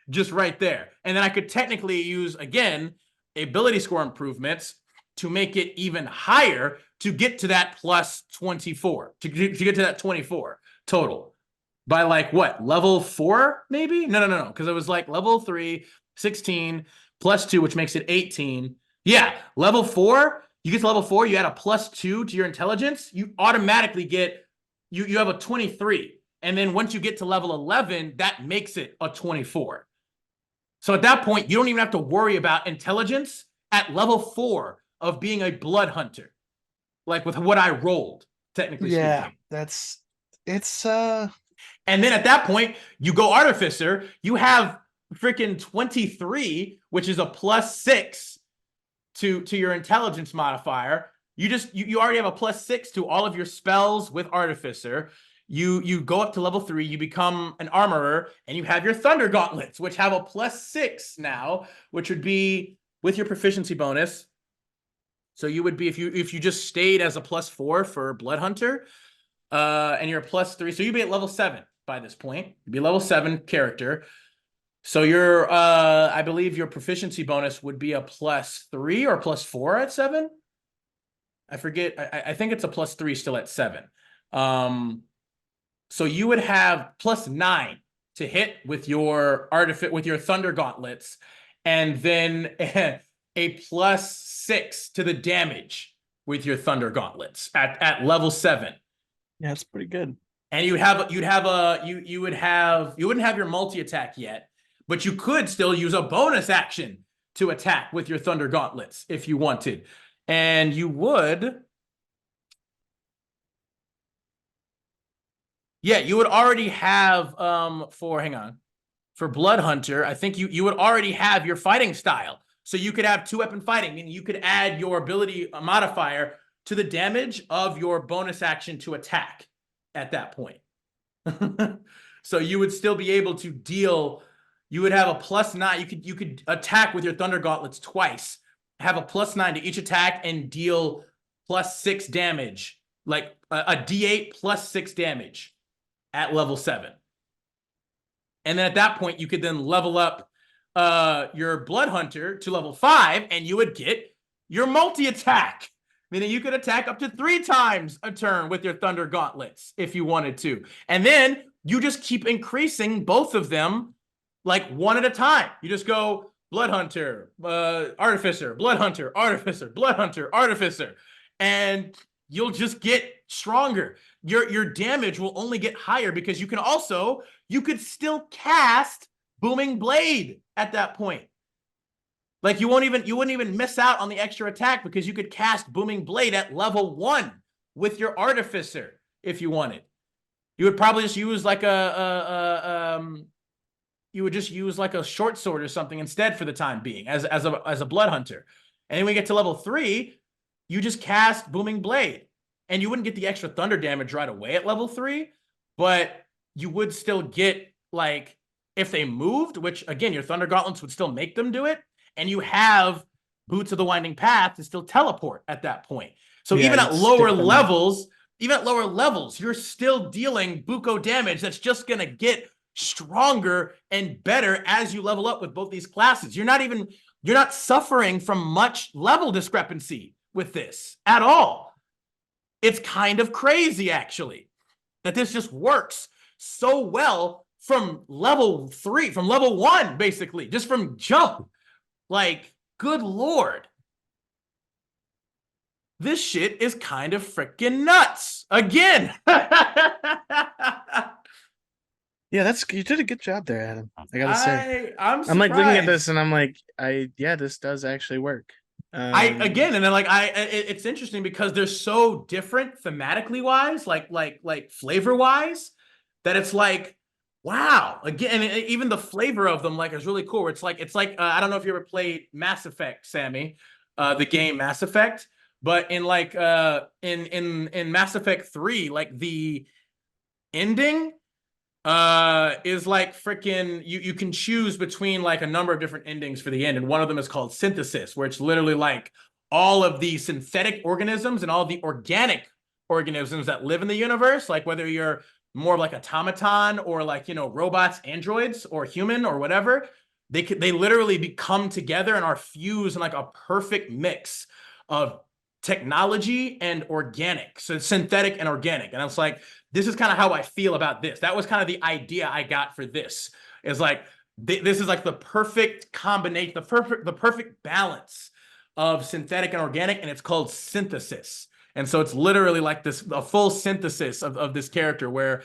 Just right there. And then I could technically use, again, ability score improvements to make it even higher to get to that +24, to get to that 24 total. By like what? Level 4, maybe? No. Because it was like level 3, 16, +2, which makes it 18. Yeah, level 4. You get to level 4, you add a +2 to your intelligence, you automatically get, you have a 23. And then once you get to level 11, that makes it a 24. So at that point, you don't even have to worry about intelligence at level 4 of being a Blood Hunter. Like with what I rolled, technically speaking. And then at that point, you go Artificer, you have freaking 23, which is a +6 to your intelligence modifier. You already have a +6 to all of your spells with Artificer. You go up to level 3, you become an armorer, and you have your Thunder Gauntlets, which have a +6 now, which would be with your proficiency bonus. So you would be, if you just stayed as a +4 for Blood Hunter, and you're a +3, so you'd be at level 7 by this point. You'd be a level 7 character. So your, I believe your proficiency bonus would be a +3 or +4 at 7. I forget. I think it's a +3 still at 7. So you would have +9 to hit with your with your Thunder Gauntlets, and then a +6 to the damage with your Thunder Gauntlets at level 7. Yeah, that's pretty good. And you wouldn't have your multi-attack yet, but you could still use a bonus action to attack with your Thunder Gauntlets if you wanted. And you would, yeah, you would already have for Blood Hunter, I think you would already have your fighting style So you could have 2-weapon fighting, meaning you could add your ability modifier to the damage of your bonus action to attack at that point. So you would still be able to deal. You would have a +9. You could attack with your Thunder Gauntlets twice, have a +9 to each attack, and deal +6 damage, like a D8 +6 damage at level 7. And then at that point, you could then level up your Blood Hunter to level 5, and you would get your multi-attack. Meaning you could attack up to 3 times a turn with your Thunder Gauntlets if you wanted to. And then you just keep increasing both of them like one at a time. You just go Blood Hunter, Artificer, Blood Hunter, Artificer, Blood Hunter, Artificer. And you'll just get stronger. Your damage will only get higher because you could still cast Booming Blade at that point. Like you wouldn't even miss out on the extra attack because you could cast Booming Blade at level 1 with your Artificer if you wanted. You would probably just use like you would just use like a short sword or something instead for the time being as a Blood Hunter. And then when we get to level 3, you just cast Booming Blade. And you wouldn't get the extra thunder damage right away at level 3, but you would still get, like, if they moved, which again, your Thunder Gauntlets would still make them do it, and you have Boots of the Winding Path to still teleport at that point. So Yeah, even you'd at stick lower them. levels, you're still dealing buco damage that's just gonna get stronger and better as you level up with both these classes. You're not suffering from much level discrepancy with this at all. It's kind of crazy, actually, that this just works so well from level 3, from level 1, basically, just from jump. Like, good Lord. This shit is kind of freaking nuts. Again. Yeah, you did a good job there, Adam. I gotta say. I'm surprised. I'm like looking at this and I'm like, this does actually work. It's interesting because they're so different thematically wise, like flavor wise, that it's like, wow. Again, even the flavor of them like is really cool. It's like I don't know if you ever played Mass Effect, Sammy, the game Mass Effect, but in like in Mass Effect 3, like the ending is like freaking you can choose between like a number of different endings for the end, and one of them is called synthesis, where it's literally like all of the synthetic organisms and all the organic organisms that live in the universe, like whether you're more like automaton or like, you know, robots, androids, or human or whatever, they literally become together and are fused in like a perfect mix of technology and organic, so synthetic and organic. And I was like, this is kind of how I feel about this. That was kind of the idea I got for this. Is like this is like the perfect combination, the perfect balance of synthetic and organic, and it's called synthesis. And so it's literally like a full synthesis of this character where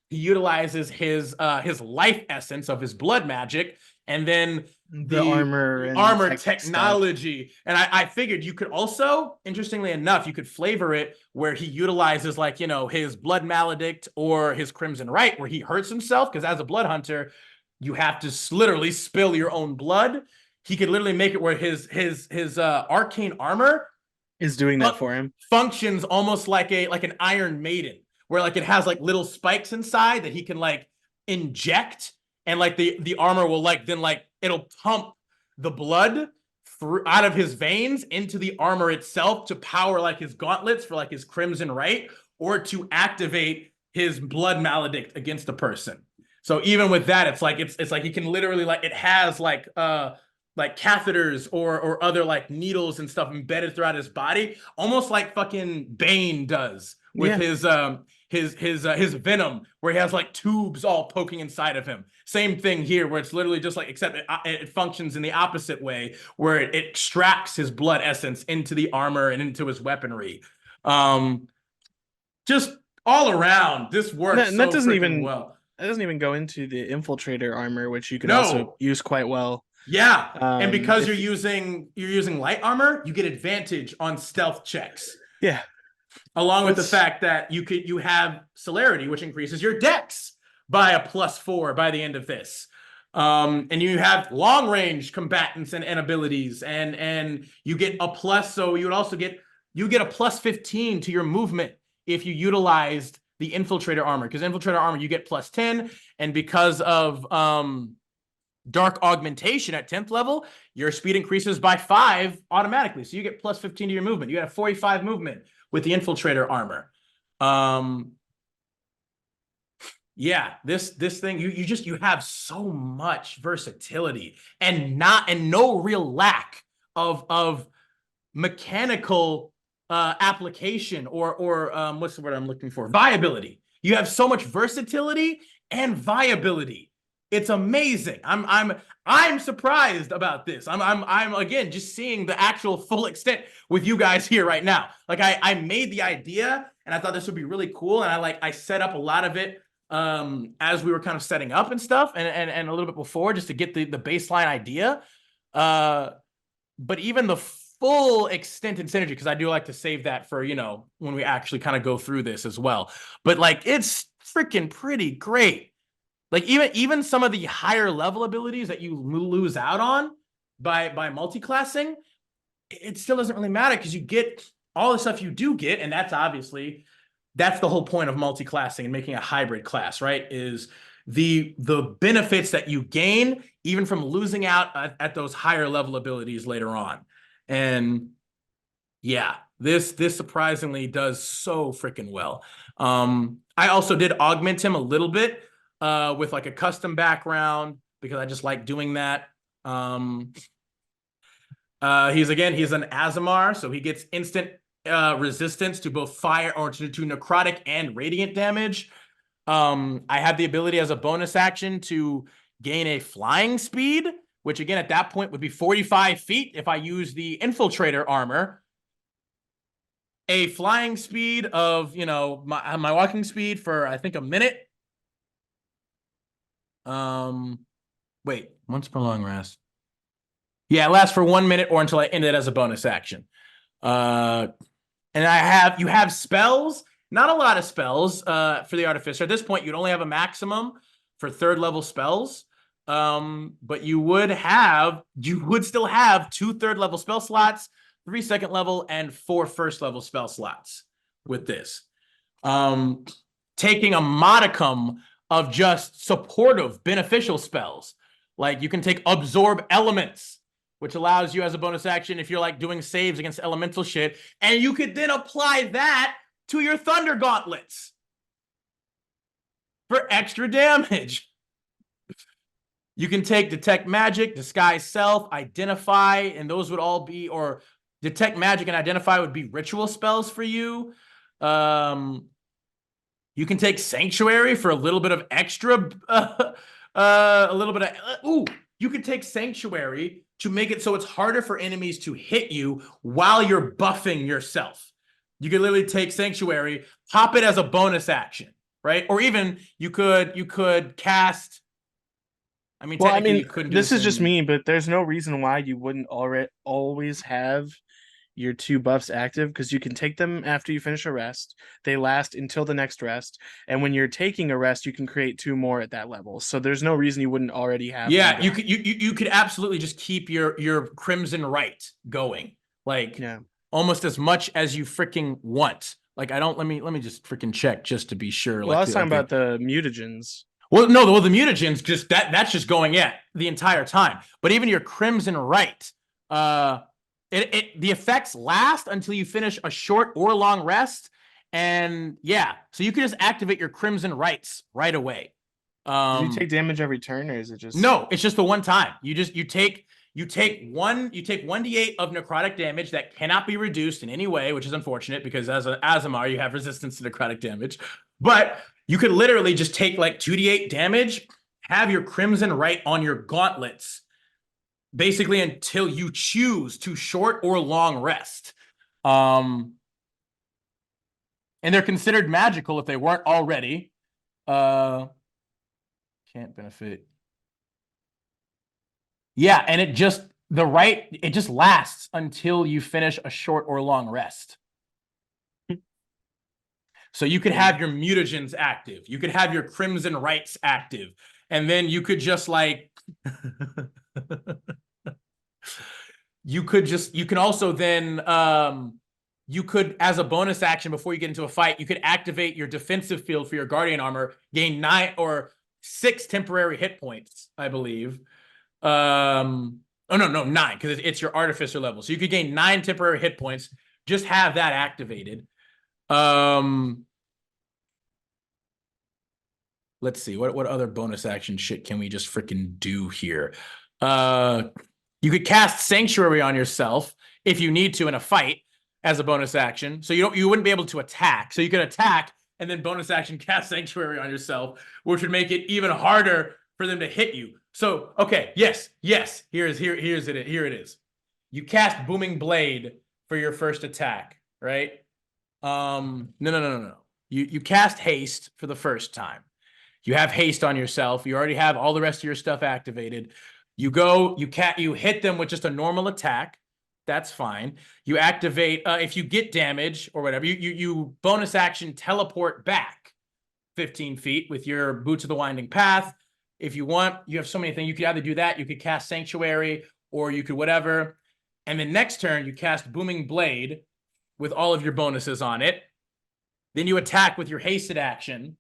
he utilizes his life essence of his blood magic, and then the armor and technology. And I figured you could also, interestingly enough, you could flavor it where he utilizes, like, you know, his blood maledict or his crimson right, where he hurts himself, because as a blood hunter, you have to literally spill your own blood. He could literally make it where his arcane armor is doing that for him. Functions almost like an Iron Maiden, where like it has like little spikes inside that he can like inject, and like the armor will like then like it'll pump the blood through out of his veins into the armor itself to power like his gauntlets for like his crimson right, or to activate his blood maledict against a person. So even with that, it's like it's like he can literally, like, it has like catheters or other like needles and stuff embedded throughout his body, almost like fucking Bane does with his venom, where he has like tubes all poking inside of him. Same thing here, where it's literally just like, except it functions in the opposite way, where it extracts his blood essence into the armor and into his weaponry. Just all around, this works that doesn't even well. That doesn't even go into the infiltrator armor, which you could also use quite well. Yeah, and because you're using light armor, you get advantage on stealth checks. Yeah, along with the fact that you have celerity, which increases your dex by a +4 by the end of this. And you have long range combatants and abilities, and you get a plus. So you would also get a plus 15 to your movement if you utilized the infiltrator armor, because infiltrator armor you get plus 10, and because of dark augmentation at 10th level, your speed increases by 5 automatically. So you get plus 15 to your movement. You have 45 movement with the infiltrator armor. Yeah, this thing, you have so much versatility and no real lack of mechanical application or what's the word I'm looking for? Viability. You have so much versatility and viability. It's amazing. I'm surprised about this. I'm again just seeing the actual full extent with you guys here right now. Like I made the idea and I thought this would be really cool, and I set up a lot of it as we were kind of setting up and stuff, and a little bit before, just to get the baseline idea. But even the full extent and synergy, because I do like to save that for, when we actually kind of go through this as well. But like, it's freaking pretty great. Like even some of the higher level abilities that you lose out on by multi-classing, it still doesn't really matter, because you get all the stuff you do get, and that's the whole point of multi-classing and making a hybrid class, right? Is the benefits that you gain even from losing out at those higher level abilities later on. And yeah, this surprisingly does so freaking well. I also did augment him a little bit with like a custom background, because I just like doing that. He's an Azamar, so he gets instant resistance to both fire or to necrotic and radiant damage. I have the ability as a bonus action to gain a flying speed, which again at that point would be 45 feet if I use the infiltrator armor. A flying speed of, my walking speed for I think a minute. Wait, once per long rest. Yeah, it lasts for 1 minute or until I end it as a bonus action. And you have spells, not a lot of spells for the Artificer. At this point, you'd only have a maximum for 3rd level spells. But you would still have 2 3rd level spell slots, 3 2nd level, and 4 1st level spell slots with this. Taking a modicum of just supportive, beneficial spells. Like you can take Absorb Elements, which allows you as a bonus action if you're like doing saves against elemental shit, and you could then apply that to your Thunder Gauntlets for extra damage. You can take Detect Magic, Disguise Self, Identify, and those would all be, or Detect Magic and Identify would be ritual spells for you. You can take Sanctuary for a little bit of extra, you could take Sanctuary to make it so it's harder for enemies to hit you while you're buffing yourself. You could literally take Sanctuary, pop it as a bonus action, right? Or even you could cast. You couldn't do this is just me, but there's no reason why you wouldn't always have your 2 buffs active, because you can take them after you finish a rest. They last until the next rest, and when you're taking a rest, you can create 2 more at that level. So there's no reason you wouldn't already have. Yeah, you could absolutely just keep your Crimson Right going, like almost as much as you freaking want. Like let me just freaking check just to be sure. Well, I was talking about the mutagens. Well, no, the mutagens that's just going the entire time. But even your Crimson Right, the effects last until you finish a short or long rest, and yeah, so you can just activate your Crimson Rights right away. Do you take damage every turn, or is it just? No, it's just the one time. You take 1d8 of necrotic damage that cannot be reduced in any way, which is unfortunate because as an Azamar, you have resistance to necrotic damage. But you could literally just take like 2d8 damage, have your Crimson Right on your gauntlets, basically until you choose to short or long rest. And they're considered magical if they weren't already. Can't benefit. Yeah, and it just lasts until you finish a short or long rest. So you could have your mutagens active. You could have your Crimson Rights active. And then you could just like you can also then you could, as a bonus action before you get into a fight, you could activate your defensive field for your guardian armor, gain 9 or 6 temporary hit points, I believe. Oh no, 9, because it's your artificer level. So you could gain 9 temporary hit points. Just have that activated. Let's see, what other bonus action shit can we just freaking do here? You could cast Sanctuary on yourself if you need to in a fight as a bonus action. So you wouldn't be able to attack. So you could attack and then bonus action cast Sanctuary on yourself, which would make it even harder for them to hit you. So okay, yes. Here it is. You cast Booming Blade for your first attack, right? No. You cast Haste for the first time. You have haste on yourself. You already have all the rest of your stuff activated. You hit them with just a normal attack. That's fine. You activate if you get damage or whatever. You bonus action teleport back 15 feet with your Boots of the Winding Path. If you want, you have so many things. You could either do that. You could cast Sanctuary, or you could whatever. And then next turn you cast Booming Blade with all of your bonuses on it. Then you attack with your hasted action.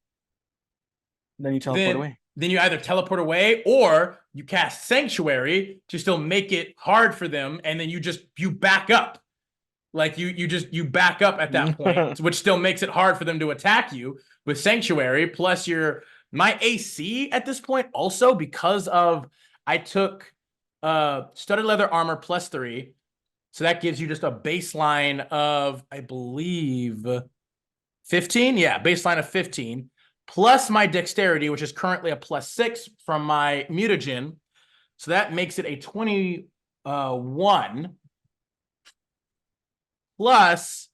Then you teleport away. Then you either teleport away or you cast Sanctuary to still make it hard for them, and then you back up. Like you back up at that point, which still makes it hard for them to attack you with Sanctuary. Plus my AC at this point also, because of I took studded leather armor +3. So that gives you just a baseline of, I believe, 15. Yeah, baseline of 15. Plus my dexterity, which is currently a +6 from my mutagen. So that makes it a 21. Plus,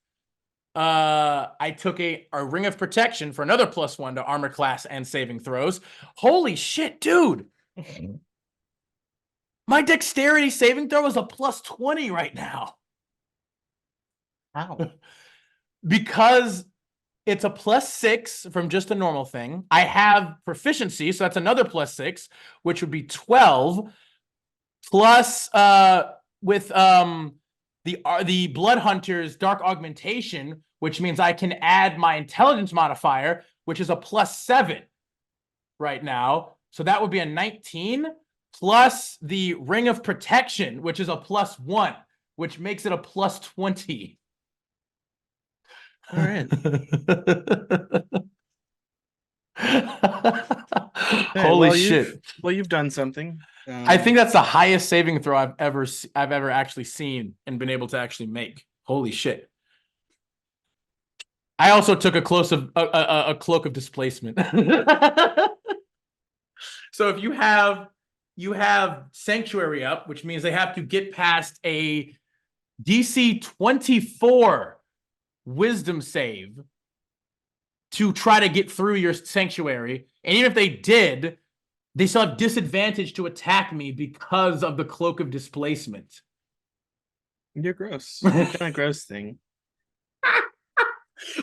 I took a Ring of Protection for another +1 to armor class and saving throws. Holy shit, dude. My dexterity saving throw is a +20 right now. How? Because it's a +6 from just a normal thing. I have proficiency, so that's another +6, which would be 12. Plus, with the Blood Hunter's Dark Augmentation, which means I can add my intelligence modifier, which is a +7 right now. So that would be a 19. Plus the Ring of Protection, which is a +1, which makes it a +20. All right. Holy shit. You've done something. I think that's the highest saving throw I've ever actually seen and been able to actually make. Holy shit. I also took a cloak of displacement. So if you have Sanctuary up, which means they have to get past a DC 24 Wisdom save to try to get through your Sanctuary. And even if they did, they still have disadvantage to attack me because of the Cloak of Displacement. You're gross. You've done a gross thing.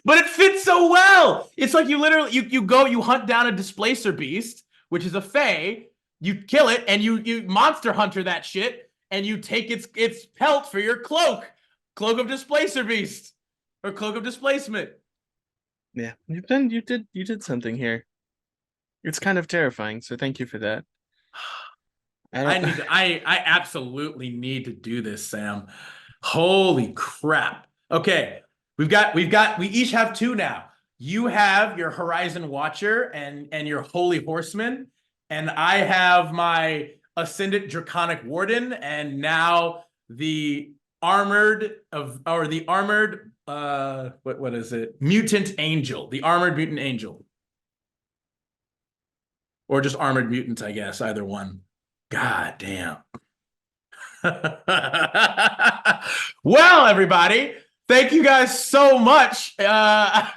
But it fits so well. It's like you literally you hunt down a Displacer Beast, which is a Fae. You kill it and you monster hunter that shit, and you take its pelt for your cloak of Displacer Beast. Or Cloak of Displacement. Yeah, you did something here. It's kind of terrifying, so thank you for that. I absolutely need to do this, Sam. Holy crap. Okay, we each have 2 now. You have your Horizon Watcher and your Holy Horseman, and I have my Ascendant Draconic Warden, and now the armored what is it? Mutant Angel, the armored mutant angel. Or just armored mutant, I guess, either one. God damn. Well, everybody, thank you guys so much. I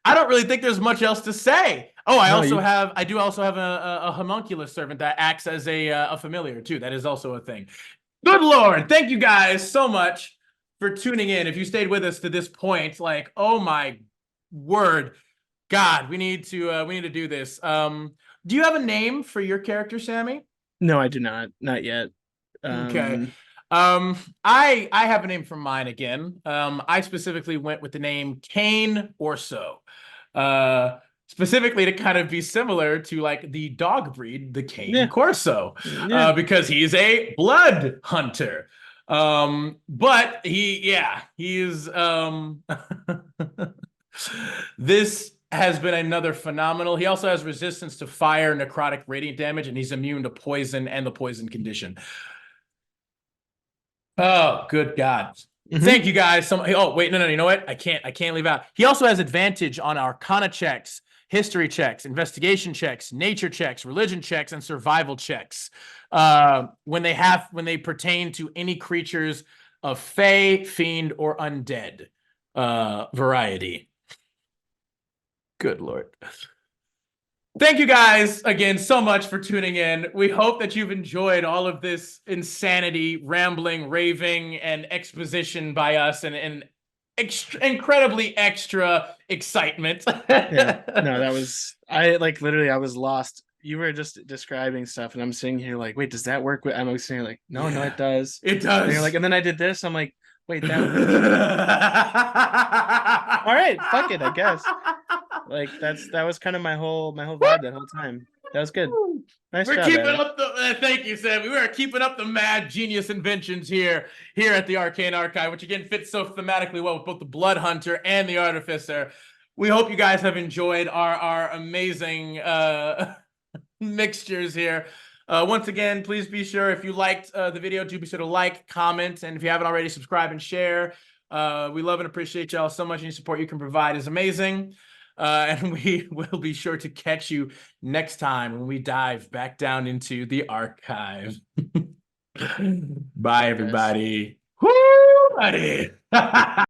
don't really think there's much else to say. Oh, I do also have a homunculus servant that acts as a familiar too. That is also a thing. Good Lord, thank you guys so much for tuning in. If you stayed with us to this point, like, oh my word, God, we need to do this. Do you have a name for your character, Sammy? No, I do not. Not yet. Okay. I have a name for mine again. I specifically went with the name Cane Orso. Specifically to kind of be similar to like the dog breed, the Cane Yeah. Corso, Yeah. because he's a blood hunter. But he's this has been another phenomenal. He also has resistance to fire, necrotic, radiant damage, and he's immune to poison and the poison condition. Oh, good God. Thank you guys. Oh, wait, no. You know what? I can't leave out. He also has advantage on Arcana checks, history checks, investigation checks, nature checks, religion checks, and survival checks. When they pertain to any creatures of Fey, Fiend, or Undead variety. Good Lord. Thank you guys again so much for tuning in. We hope that you've enjoyed all of this insanity, rambling, raving, and exposition by us and incredibly extra excitement. Yeah. No, that was I like literally I was lost. You were just describing stuff and I'm sitting here like, wait, does that work with I'm sitting here like, no, it does. It And you're does. like, and then I did this. I'm like, wait, that works. All right, fuck it, I guess. Like that was kind of my whole vibe that whole time. That was good. Nice We're job, keeping Adam. up the thank you, Sammy. We are keeping up the mad genius inventions here at the Arcane Archive, which again fits so thematically well with both the Blood Hunter and the Artificer. We hope you guys have enjoyed our amazing mixtures here. Once again, please be sure if you liked the video, do be sure to like, comment, and if you haven't already, subscribe and share. We love and appreciate y'all so much. Any support you can provide is amazing. And we will be sure to catch you next time when we dive back down into the archive. Bye, everybody. Woo, buddy.